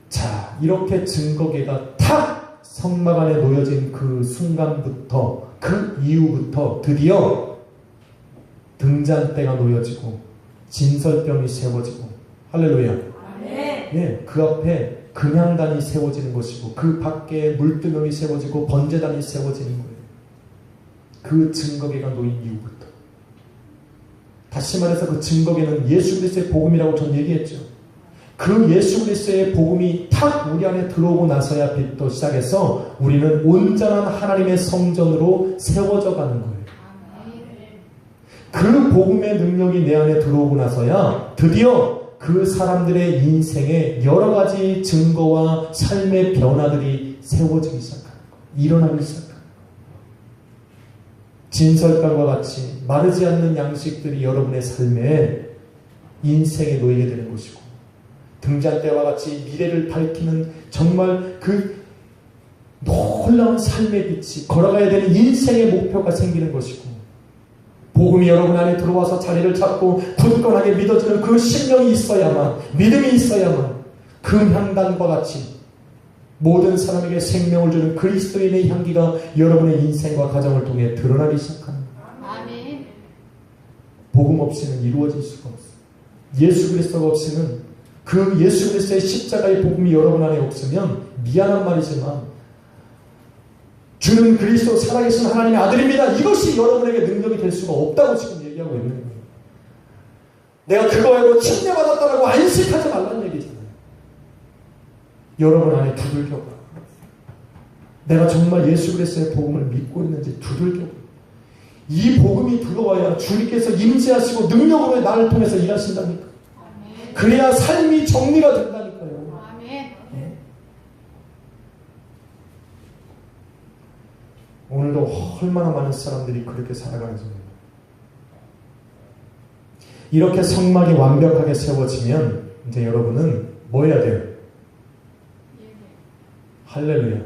자, 이렇게 증거계가 탁 성막 안에 놓여진 그 순간부터, 그 이후부터 드디어 등잔대가 놓여지고 진설병이 세워지고, 할렐루야. 네, 그 앞에 금향단이 세워지는 것이고 그 밖에 물두멍이 세워지고 번제단이 세워지는 거예요. 그 증거계가 놓인 이후부터. 다시 말해서 그 증거계는 예수 그리스도의 복음이라고 전 얘기했죠. 그 예수 그리스도의 복음이 탁 우리 안에 들어오고 나서야 빛도 시작해서 우리는 온전한 하나님의 성전으로 세워져 가는 거예요. 그 복음의 능력이 내 안에 들어오고 나서야 드디어 그 사람들의 인생에 여러 가지 증거와 삶의 변화들이 세워지기 시작하는 거예요. 일어나기 시작하는 거예요. 진설병과 같이 마르지 않는 양식들이 여러분의 삶에 인생에 놓이게 되는 것이고, 등잔 때와 같이 미래를 밝히는 정말 그 놀라운 삶의 빛이 걸어가야 되는 인생의 목표가 생기는 것이고, 복음이 여러분 안에 들어와서 자리를 잡고 굳건하게 믿어지는 그 신령이 있어야만, 믿음이 있어야만 그 향단과 같이 모든 사람에게 생명을 주는 그리스도인의 향기가 여러분의 인생과 가정을 통해 드러나기 시작합니다. 아멘. 복음 없이는 이루어질 수가 없어요. 예수 그리스도가 없이는, 그 예수 그리스도의 십자가의 복음이 여러분 안에 없으면 미안한 말이지만 주는 그리스도 살아계신 하나님의 아들입니다, 이것이 여러분에게 능력이 될 수가 없다고 지금 얘기하고 있는 거예요. 내가 그거 알고 침례받았다라고 안식하지 말라는 얘기잖아요. 여러분 안에 두들겨봐. 내가 정말 예수 그리스도의 복음을 믿고 있는지 두들겨봐. 이 복음이 들어와야 주님께서 임재하시고 능력으로 나를 통해서 일하신다니까. 아멘. 그래야 삶이 정리가 된다니까요. 아멘. 오늘도 얼마나 많은 사람들이 그렇게 살아가는지. 이렇게 성막이 완벽하게 세워지면 이제 여러분은 뭐 해야 돼요? 할렐루야.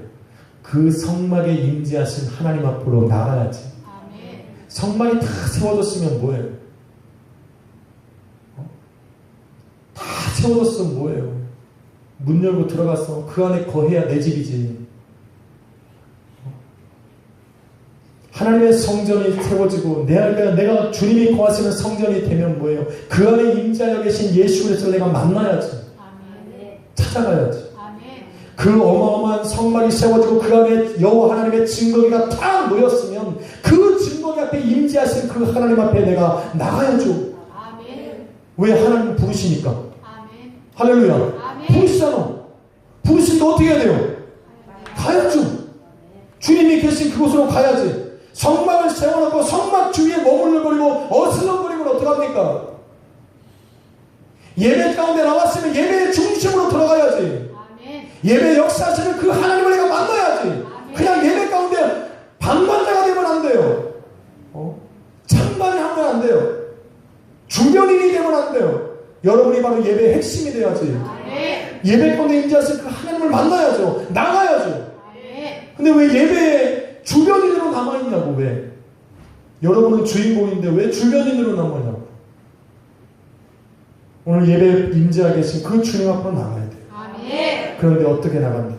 그 성막에 임재하신 하나님 앞으로 나가야지. 아멘. 성막이 다 세워졌으면 뭐예요? 다 세워졌으면 뭐예요? 문 열고 들어가서 그 안에 거해야 내 집이지. 하나님의 성전이 세워지고 내가 주님이 거하시는 성전이 되면 뭐예요? 그 안에 임재하여 계신 예수 그리스도를 내가 만나야지. 아멘. 찾아가야지. 아멘. 그 어마어마한 성막이 세워지고 그 안에 여호와 하나님의 증거기가 탁 놓였으면 그 증거기 앞에 임재하신 그 하나님 앞에 내가 나가야죠. 아멘. 왜? 하나님 부르시니까. 아멘. 할렐루야. 아멘. 부르시잖아. 부르시니까 어떻게 해야 돼요? 가야죠. 주님이 계신 그곳으로 가야지. 성막을 세워놓고 성막 주위에 머물러거리고 어슬렁거리면 어떡합니까? 예배 가운데 나왔으면 예배의 중심으로 들어가야지. 아멘. 예배 역사하시는 그 하나님을 내가 만나야지. 아멘. 그냥 예배 가운데 방관자가 되면 안 돼요. 참관을 하면 안 돼요. 주변인이 되면 안 돼요. 여러분이 바로 예배의 핵심이 돼야지. 아멘. 예배 가운데 임재하신 그 하나님을 만나야죠. 나가야죠. 아멘. 근데 왜 예배에 주변인으로 남아있냐고. 왜? 여러분은 주인공인데 왜 주변인으로 남아있냐고. 오늘 예배에 임재하게 계신 그 주님 앞으로 나가야 돼요. 아멘. 그런데 어떻게 나간대요?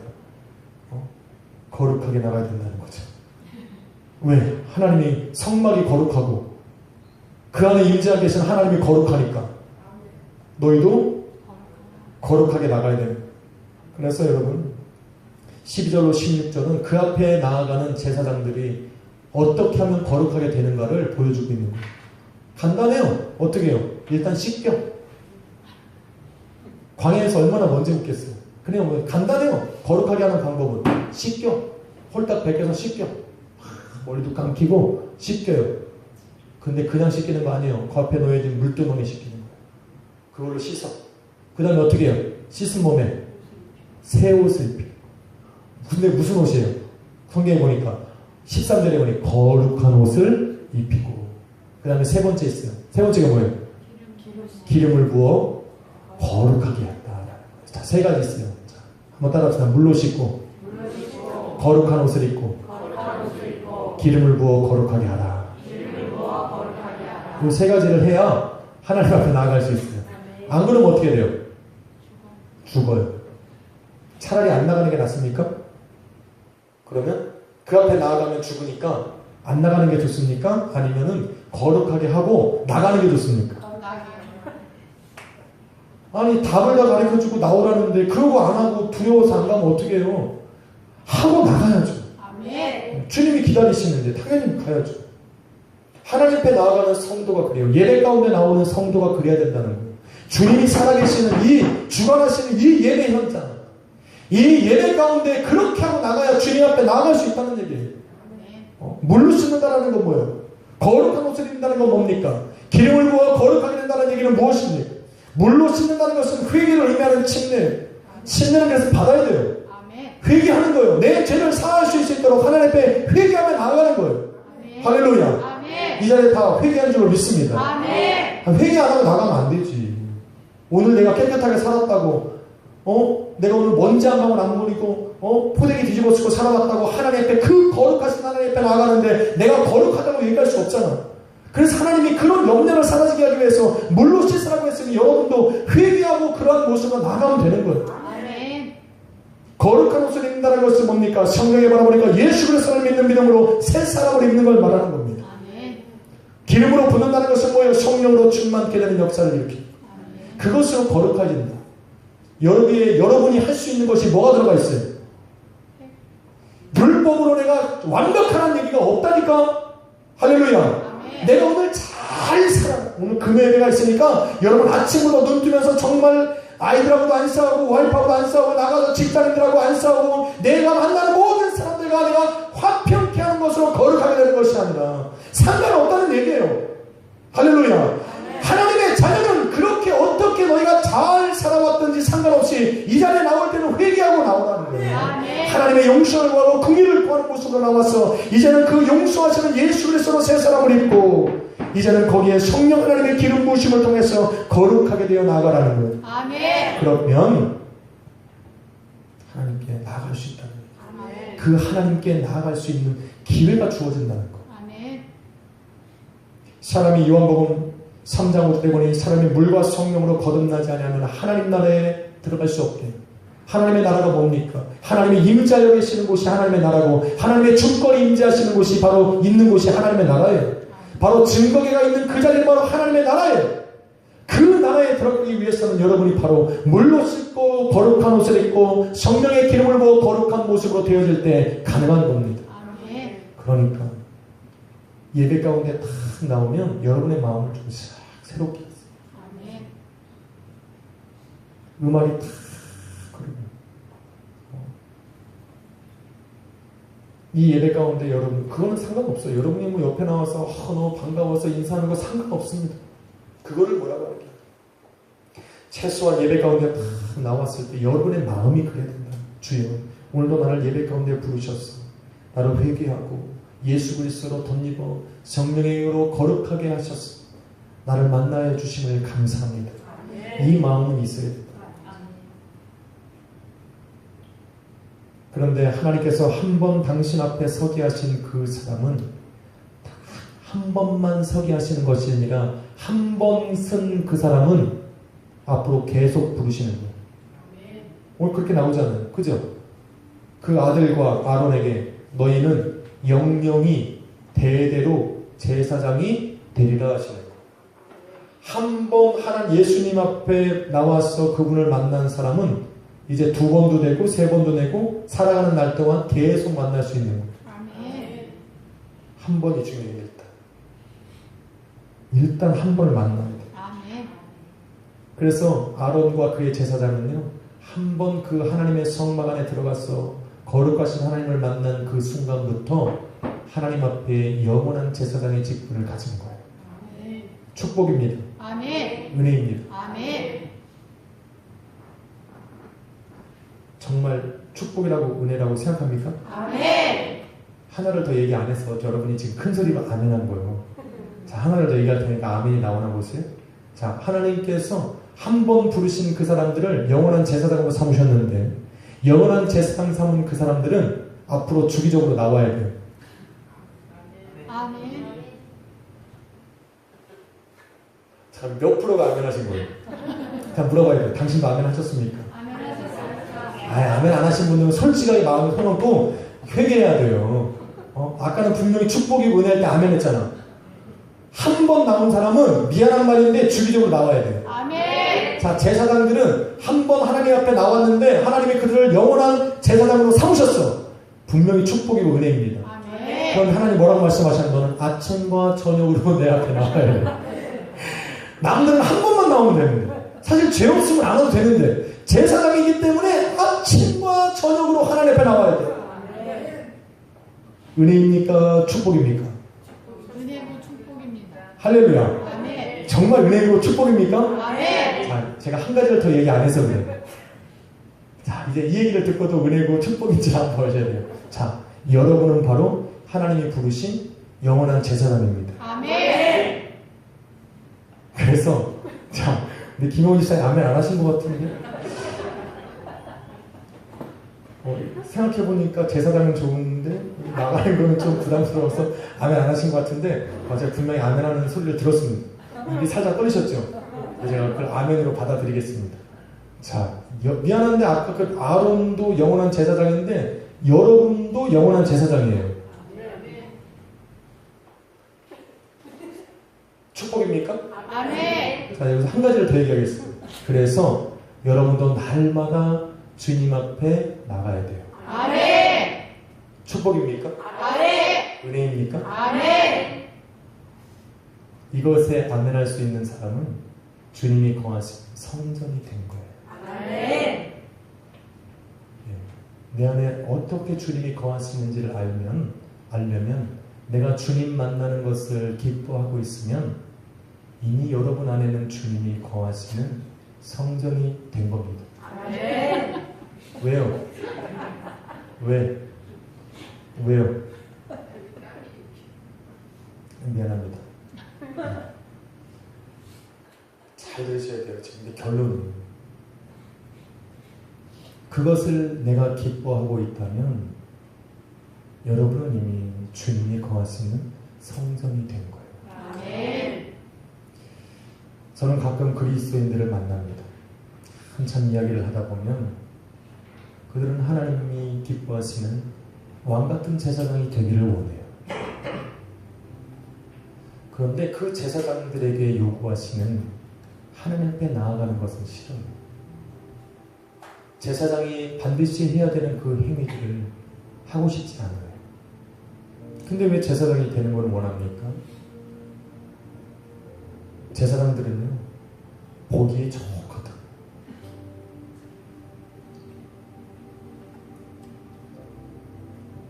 거룩하게 나가야 된다는 거죠. 왜? 하나님이 성막이 거룩하고 그 안에 임재하게 계신 하나님이 거룩하니까 너희도 거룩하게 나가야 돼요. 그래서 여러분 12절로 16절은 그 앞에 나아가는 제사장들이 어떻게 하면 거룩하게 되는가를 보여주고 있는 거예요. 간단해요. 어떻게 해요? 일단 씻겨. 광야에서 얼마나 먼지 묻겠어요. 그냥 뭐 간단해요. 거룩하게 하는 방법은 씻겨. 홀딱 벗겨서 씻겨. 머리도 감기고 씻겨요. 근데 그냥 씻기는 거 아니에요. 그 앞에 놓여진 물두멍에 씻기는 거예요. 그걸로 씻어. 그 다음에 어떻게 해요? 씻은 몸에 새 옷을 입혀. 근데 무슨 옷이에요? 성경에 보니까 13절에 보니 거룩한 옷을 입히고, 그 다음에 세 번째 있어요. 세 번째가 뭐예요? 기름을 부어 거룩하게 한다. 자, 세 가지 있어요. 자, 한번 따라합시다. 물로 씻고, 거룩한 옷을 입고, 기름을 부어 거룩하게 하라. 이 세 가지를 해야 하나님 앞에 나아갈 수 있어요. 안 그러면 어떻게 돼요? 죽어요. 차라리 안 나가는 게 낫습니까? 그러면 그 앞에 나아가면 죽으니까 안 나가는 게 좋습니까? 아니면은 거룩하게 하고 나가는 게 좋습니까? 아니 답을 다 가르쳐주고 나오라는데 그러고 안 하고 두려워서 안 가면 어떻게 해요? 하고 나가야죠. 아멘. 주님이 기다리시는데 당연히 가야죠. 하나님 앞에 나아가는 성도가 그래요. 예배 가운데 나오는 성도가 그래야 된다는 거예요. 주님이 살아계시는 이 주관하시는 이 예배 현장, 이 예배 가운데 그렇게 하고 나가야 주님 앞에 나아갈 수 있다는 얘기예요. 물로 씻는다는 건 뭐예요? 거룩한 옷을 입는다는 건 뭡니까? 기름을 부어 거룩하게 된다는 얘기는 무엇입니까? 물로 씻는다는 것은 회개를 의미하는 침례. 침례는 그래서 받아야 돼요. 회개하는 거예요. 내 죄를 사할 수 있도록 하나님 앞에 회개하며 나아가는 거예요. 할렐루야. 이 자리에 다 회개한 줄로 믿습니다. 회개 안 하고 나가면 안 되지. 오늘 내가 깨끗하게 살았다고, 내가 오늘 먼지 한 방울 안 버리고, 포대기 뒤집어 쓰고 살아왔다고 하나님 앞에, 그 거룩하신 하나님 앞에 나가는데 내가 거룩하다고 얘기할 수 없잖아. 그래서 하나님이 그런 염려를 사라지게 하기 위해서 물로 씻으라고 했으니 여러분도 회개하고 그러한 모습으로 나가면 되는 거예요. 거룩한 옷을 입는다는 것은 뭡니까? 성령의 바라보니까 예수 그리스도를 믿는 믿음으로 새 사람을 입는 걸 말하는 겁니다. 기름으로 붓는다는 것은 뭐예요? 성령으로 충만케 되는 역사를 일으킵니다. 그것으로 거룩해진다. 여러분이 할 수 있는 것이 뭐가 들어가 있어요? 불법으로 내가 완벽한 얘기가 없다니까? 할렐루야. 내가 오늘 잘 살아. 오늘 금요일에가 있으니까 여러분 아침부터 눈 뜨면서 정말 아이들하고도 안 싸우고 와이프하고도 안 싸우고 나가서 직장인들하고 안 싸우고 내가 만나는 모든 사람들과 내가 화평케 하는 것으로 거룩하게 되는 것이 아니라 상관없다는 얘기예요. 할렐루야. 하나님의 자녀는 그렇게 어떻게 너희가 잘 살아왔든지 상관없이 이 자리에 나올 때는 회개하고 나오라는 거예요. 하나님의 용서를 구하고 긍휼을 구하는 모습으로 나와서 이제는 그 용서하시는 예수 그리스도로 새 사람을 입고 이제는 거기에 성령 하나님의 기름 부으심을 통해서 거룩하게 되어 나아가라는 거예요. 그러면 하나님께 나아갈 수 있다는 거예요. 그 하나님께 나아갈 수 있는 기회가 주어진다는 거예요. 사람이 요한복음 3장 5절에 보니 사람이 물과 성령으로 거듭나지 않으면 하나님 나라에 들어갈 수 없게. 하나님의 나라가 뭡니까? 하나님의 임자여 계시는 곳이 하나님의 나라고 하나님의 주권이 임재하시는 곳이 바로 있는 곳이 하나님의 나라예요. 바로 증거계가 있는 그 자리는 바로 하나님의 나라예요. 그 나라에 들어가기 위해서는 여러분이 바로 물로 씻고 거룩한 옷을 입고 성령의 기름을 부어 거룩한 모습으로 되어질 때 가능한 겁니다. 그러니까 예배 가운데 딱 나오면 여러분의 마음을 좀 싹 새롭게 했어요. 음악이 딱 그러면 이 예배 가운데 여러분 그거는 상관없어요. 여러분이 뭐 옆에 나와서 너무 반가워서 인사하는 거 상관없습니다. 그거를 뭐라고 할게요? 최소한 예배 가운데 딱 나왔을 때 여러분의 마음이 그래야 된다. 주여 오늘도 나를 예배 가운데 부르셨어. 나를 회개하고 예수 그리스도로 덧입어 성령의 의로 거룩하게 하셨어. 나를 만나여 주심을 감사합니다. 이 마음은 있어야 된다. 그런데 하나님께서 한 번 당신 앞에 서게 하신 그 사람은 한 번만 서게 하시는 것이 아니라 한 번 쓴 그 사람은 앞으로 계속 부르시는 거예요. 오늘 그렇게 나오잖아요. 그죠? 그 아들과 아론에게 너희는 영영이 대대로 제사장이 되리라 하시는 거예요. 한 번 하나님 예수님 앞에 나와서 그분을 만난 사람은 이제 두 번도 되고 세 번도 되고 살아가는 날 동안 계속 만날 수 있는 거예요. 한 번이 중요해요. 일단 한 번을 만나야 돼요. 그래서 아론과 그의 제사장은요 한 번 그 하나님의 성막 안에 들어가서 거룩하신 하나님을 만난 그 순간부터 하나님 앞에 영원한 제사장의 직분을 가진 거예요. 축복입니다. 은혜입니다. 정말 축복이라고 은혜라고 생각합니까? 하나를 더 얘기 안 해서 여러분이 지금 큰 소리로 아멘한 거예요. 자, 하나를 더 얘기할 테니까 아멘이 나오나 보세요. 자, 하나님께서 한 번 부르신 그 사람들을 영원한 제사장으로 삼으셨는데 영원한 제사장 삼은 그 사람들은 앞으로 주기적으로 나와야 돼요. 자, 몇 프로가 아멘 하신 거예요? 그냥 물어봐야 돼요. 당신도 아멘 하셨습니까? 아멘 안 하신 분들은 솔직하게 마음을 터놓고 회개해야 돼요. 아까는 분명히 축복이 은혜할 때 아멘 했잖아. 한 번 나온 사람은 미안한 말인데 주기적으로 나와야 돼요. 자, 제사장들은 한 번 하나님 앞에 나왔는데 하나님이 그들을 영원한 제사장으로 삼으셨어. 분명히 축복이고 은혜입니다. 그럼 하나님 뭐라고 말씀하시는 너는 아침과 저녁으로 내 앞에 나와야 돼. 남들은 한 번만 나오면 되는데 사실 죄 없으면 안 와도 되는데 제사장이기 때문에 아침과 저녁으로 하나님 앞에 나와야 돼. 은혜입니까? 축복입니까? 은혜고 축복입니다. 할렐루야. 정말 은혜고 축복입니까? 자, 제가 한 가지를 더 얘기 안 해서 그래요. 자, 이제 이 얘기를 듣고도 은혜고 축복인지 한번 보셔야 돼요. 자, 여러분은 바로 하나님이 부르신 영원한 제사장입니다. 아멘. 그래서 자, 근데 김영훈 집사님 아멘 안 하신 것 같은데? 생각해보니까 제사장은 좋은데 나가는 거는 좀 부담스러워서 아멘 안 하신 것 같은데 제가 분명히 아멘 하는 소리를 들었습니다. 입이 살짝 떨리셨죠? 제가 그걸 아멘으로 받아들이겠습니다. 자, 미안한데 아까 그 아론도 영원한 제사장인데 여러분도 영원한 제사장이에요. 축복입니까? 아멘. 자, 여기서 한 가지를 더 얘기하겠습니다. 그래서 여러분도 날마다 주님 앞에 나가야 돼요. 아멘. 축복입니까? 아멘. 은혜입니까? 아멘. 이것에 아멘할 수 있는 사람은 주님이 거하신 성전이 된 거예요. 아멘. 내 안에 어떻게 주님이 거하시는지를 알려면 내가 주님 만나는 것을 기뻐하고 있으면 이미 여러분 안에는 주님이 거하시는 성전이 된 겁니다. 아멘. 왜요? 왜요? 미안합니다. 잘 들으셔야 돼요. 지금 결론은 그것을 내가 기뻐하고 있다면 여러분은 이미 주님이 거하시는 성전이 된 거예요. 아멘. 저는 가끔 그리스도인들을 만납니다. 한참 이야기를 하다 보면 그들은 하나님이 기뻐하시는 왕같은 제사장이 되기를 원해요. 그런데 그 제사장들에게 요구하시는 하나님 앞에 나아가는 것은 싫어요. 제사장이 반드시 해야 되는 그 행위들을 하고 싶지 않아요. 근데 왜 제사장이 되는 걸 원합니까? 제사장들은요, 보기에 좋거든.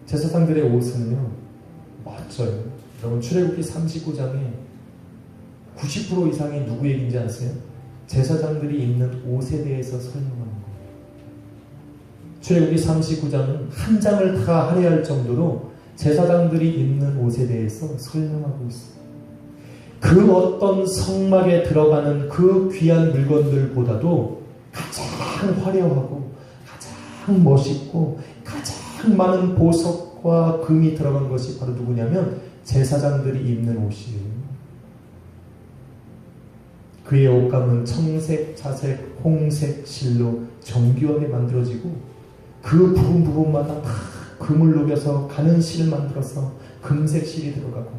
제사장들의 옷은요, 멋져요. 여러분, 출애굽기 39장에 90% 이상이 누구 얘기인지 아세요? 제사장들이 입는 옷에 대해서 설명하는 거예요. 출애굽기 39장은 한 장을 다 할애할 정도로 제사장들이 입는 옷에 대해서 설명하고 있어요. 그 어떤 성막에 들어가는 그 귀한 물건들보다도 가장 화려하고 가장 멋있고 가장 많은 보석과 금이 들어간 것이 바로 누구냐면 제사장들이 입는 옷이에요. 그의 옷감은 청색, 자색, 홍색 실로 정교하게 만들어지고 그 부분마다 다 금을 녹여서 가는 실을 만들어서 금색 실이 들어가고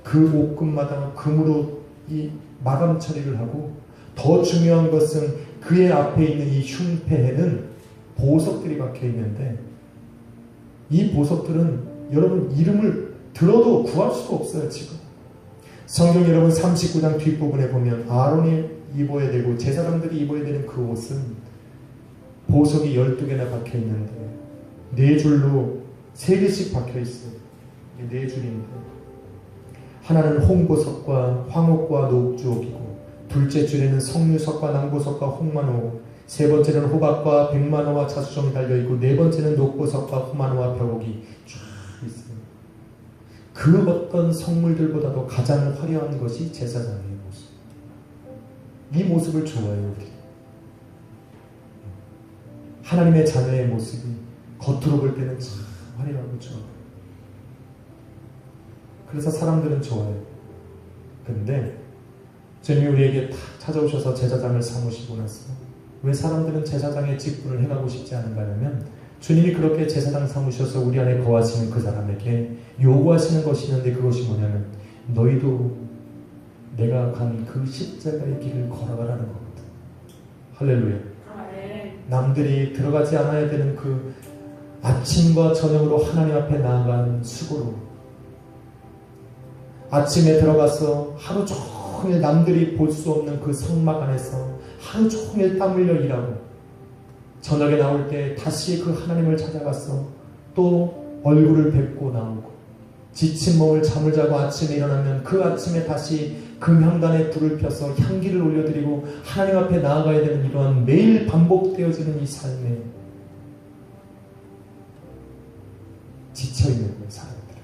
그 옷금마다 금으로 이 마감 처리를 하고 더 중요한 것은 그의 앞에 있는 이 흉패에는 보석들이 박혀 있는데 이 보석들은 여러분 이름을 들어도 구할 수가 없어요. 지금 성경 여러분 39장 뒷부분에 보면 아론이 입어야 되고 제사장들이 입어야 되는 그 옷은 보석이 12개나 박혀 있는데 4줄로 3개씩 박혀 있어요. 이게 4줄인데 하나는 홍보석과 황옥과 녹주옥이고 둘째 줄에는 석류석과 낭보석과 홍만호, 세 번째는 호박과 백만호와 자수정이 달려있고 네 번째는 녹보석과 호만호와 벽옥이 쫙 있어요. 그 어떤 성물들보다도 가장 화려한 것이 제사장의 모습. 이 모습을 좋아해요. 우리. 하나님의 자녀의 모습이 겉으로 볼 때는 참 화려하고 좋아요. 그래서 사람들은 좋아해요. 그런데 주님이 우리에게 탁 찾아오셔서 제사장을 삼으시고 나서 왜 사람들은 제사장의 직분을 해가고 싶지 않은가 하면 주님이 그렇게 제사장 삼으셔서 우리 안에 거하시는 그 사람에게 요구하시는 것이 있는데 그것이 뭐냐면 너희도 내가 간 그 십자가의 길을 걸어가라는 거거든. 할렐루야. 남들이 들어가지 않아야 되는 그 아침과 저녁으로 하나님 앞에 나아간 수고로 아침에 들어가서 하루 종일 남들이 볼 수 없는 그 성막 안에서 하루 종일 땀 흘려 일하고 저녁에 나올 때 다시 그 하나님을 찾아가서 또 얼굴을 뵙고 나오고 지친 몸을 잠을 자고 아침에 일어나면 그 아침에 다시 금향단에 불을 펴서 향기를 올려드리고 하나님 앞에 나아가야 되는 이러한 매일 반복되어지는 이 삶에 지쳐있는 거예요. 사람들은.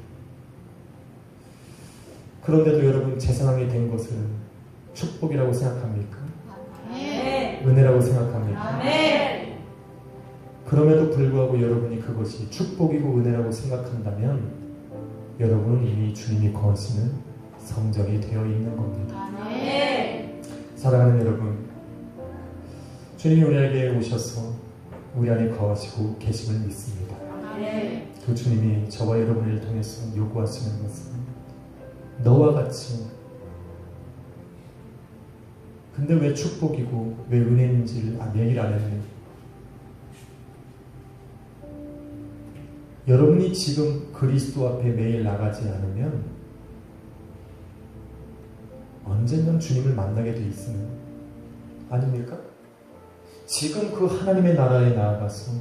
그런데도 여러분 제사장이 된 것을 축복이라고 생각합니까? 은혜라고 생각합니다. 아멘. 그럼에도 불구하고 여러분이 그것이 축복이고 은혜라고 생각한다면 여러분은 이미 주님이 거하시는 성전이 되어 있는 겁니다. 아멘. 사랑하는 여러분, 주님이 우리에게 오셔서 우리 안에 거하시고 계심을 믿습니다. 아멘. 그 주님이 저와 여러분을 통해서 요구하시는 것은 너와 같이, 근데 왜 축복이고 왜 은혜인지를 얘기를 안 했네. 여러분이 지금 그리스도 앞에 매일 나가지 않으면 언젠간 주님을 만나게 돼 있으면 아닙니까? 지금 그 하나님의 나라에 나아가서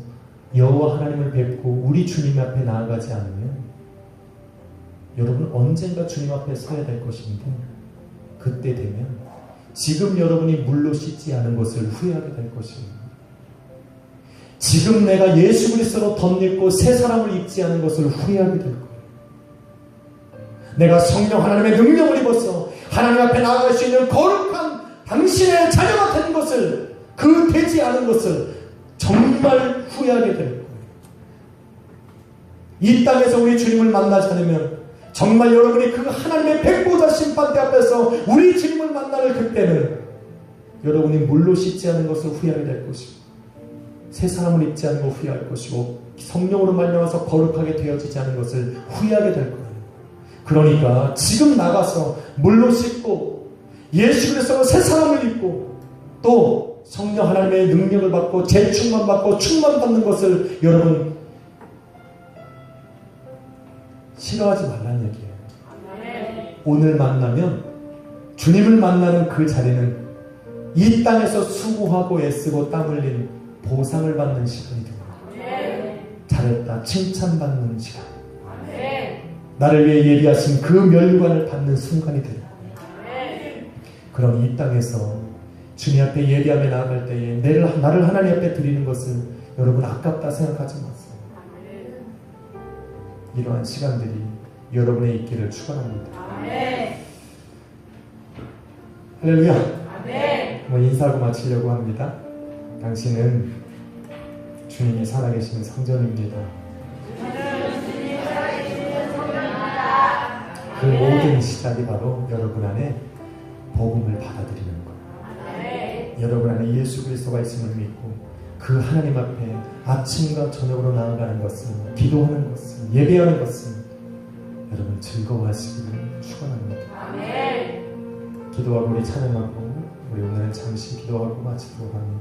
여호와 하나님을 뵙고 우리 주님 앞에 나아가지 않으면 여러분 언젠가 주님 앞에 서야 될 것인데 그때 되면 지금 여러분이 물로 씻지 않은 것을 후회하게 될 것입니다. 지금 내가 예수 그리스도로 덧입고 새 사람을 입지 않은 것을 후회하게 될 거예요. 내가 성령 하나님의 능력을 입어서 하나님 앞에 나아갈 수 있는 거룩한 당신의 자녀가 된 것을, 그 되지 않은 것을 정말 후회하게 될 거예요. 이 땅에서 우리 주님을 만나지 않으면 정말 여러분이 그 하나님의 백보자 심판대 앞에서 우리 주님을 만나는 그때는 여러분이 물로 씻지 않은 것을 후회하게 될 것이고 새 사람을 입지 않은 것을 후회할 것이고 성령으로 말미암아서 거룩하게 되어지지 않은 것을 후회하게 될 거예요. 그러니까 지금 나가서 물로 씻고 예수 그리스도로 새 사람을 입고 또 성령 하나님의 능력을 받고 재충만 받고 충만받는 것을 여러분 싫어하지 말라는 얘기예요. 오늘 만나면 주님을 만나는 그 자리는 이 땅에서 수고하고 애쓰고 땀 흘린 보상을 받는 시간이 됩니다. 잘했다 칭찬받는 시간, 나를 위해 예비하신 그 멸관을 받는 순간이 됩니다. 그럼 이 땅에서 주님 앞에 예배하며 나아갈 때에 나를 하나님 앞에 드리는 것을 여러분 아깝다 생각하지 마세요. 이러한 시간들이 여러분의 있기를 축원합니다. 할렐루야. 인사하고 마치려고 합니다. 당신은 주님이 살아계시는 성전입니다. 그 모든 시작이 바로 여러분 안에 복음을 받아들이는 것, 여러분 안에 예수 그리스도가 있음을 믿고 그 하나님 앞에 아침과 저녁으로 나아가는 것은, 기도하는 것은, 예배하는 것은 여러분 즐거워하시기를 축원합니다. 기도하고 우리 찬양하고 우리 오늘은 잠시 기도하고 마치도록 합니다.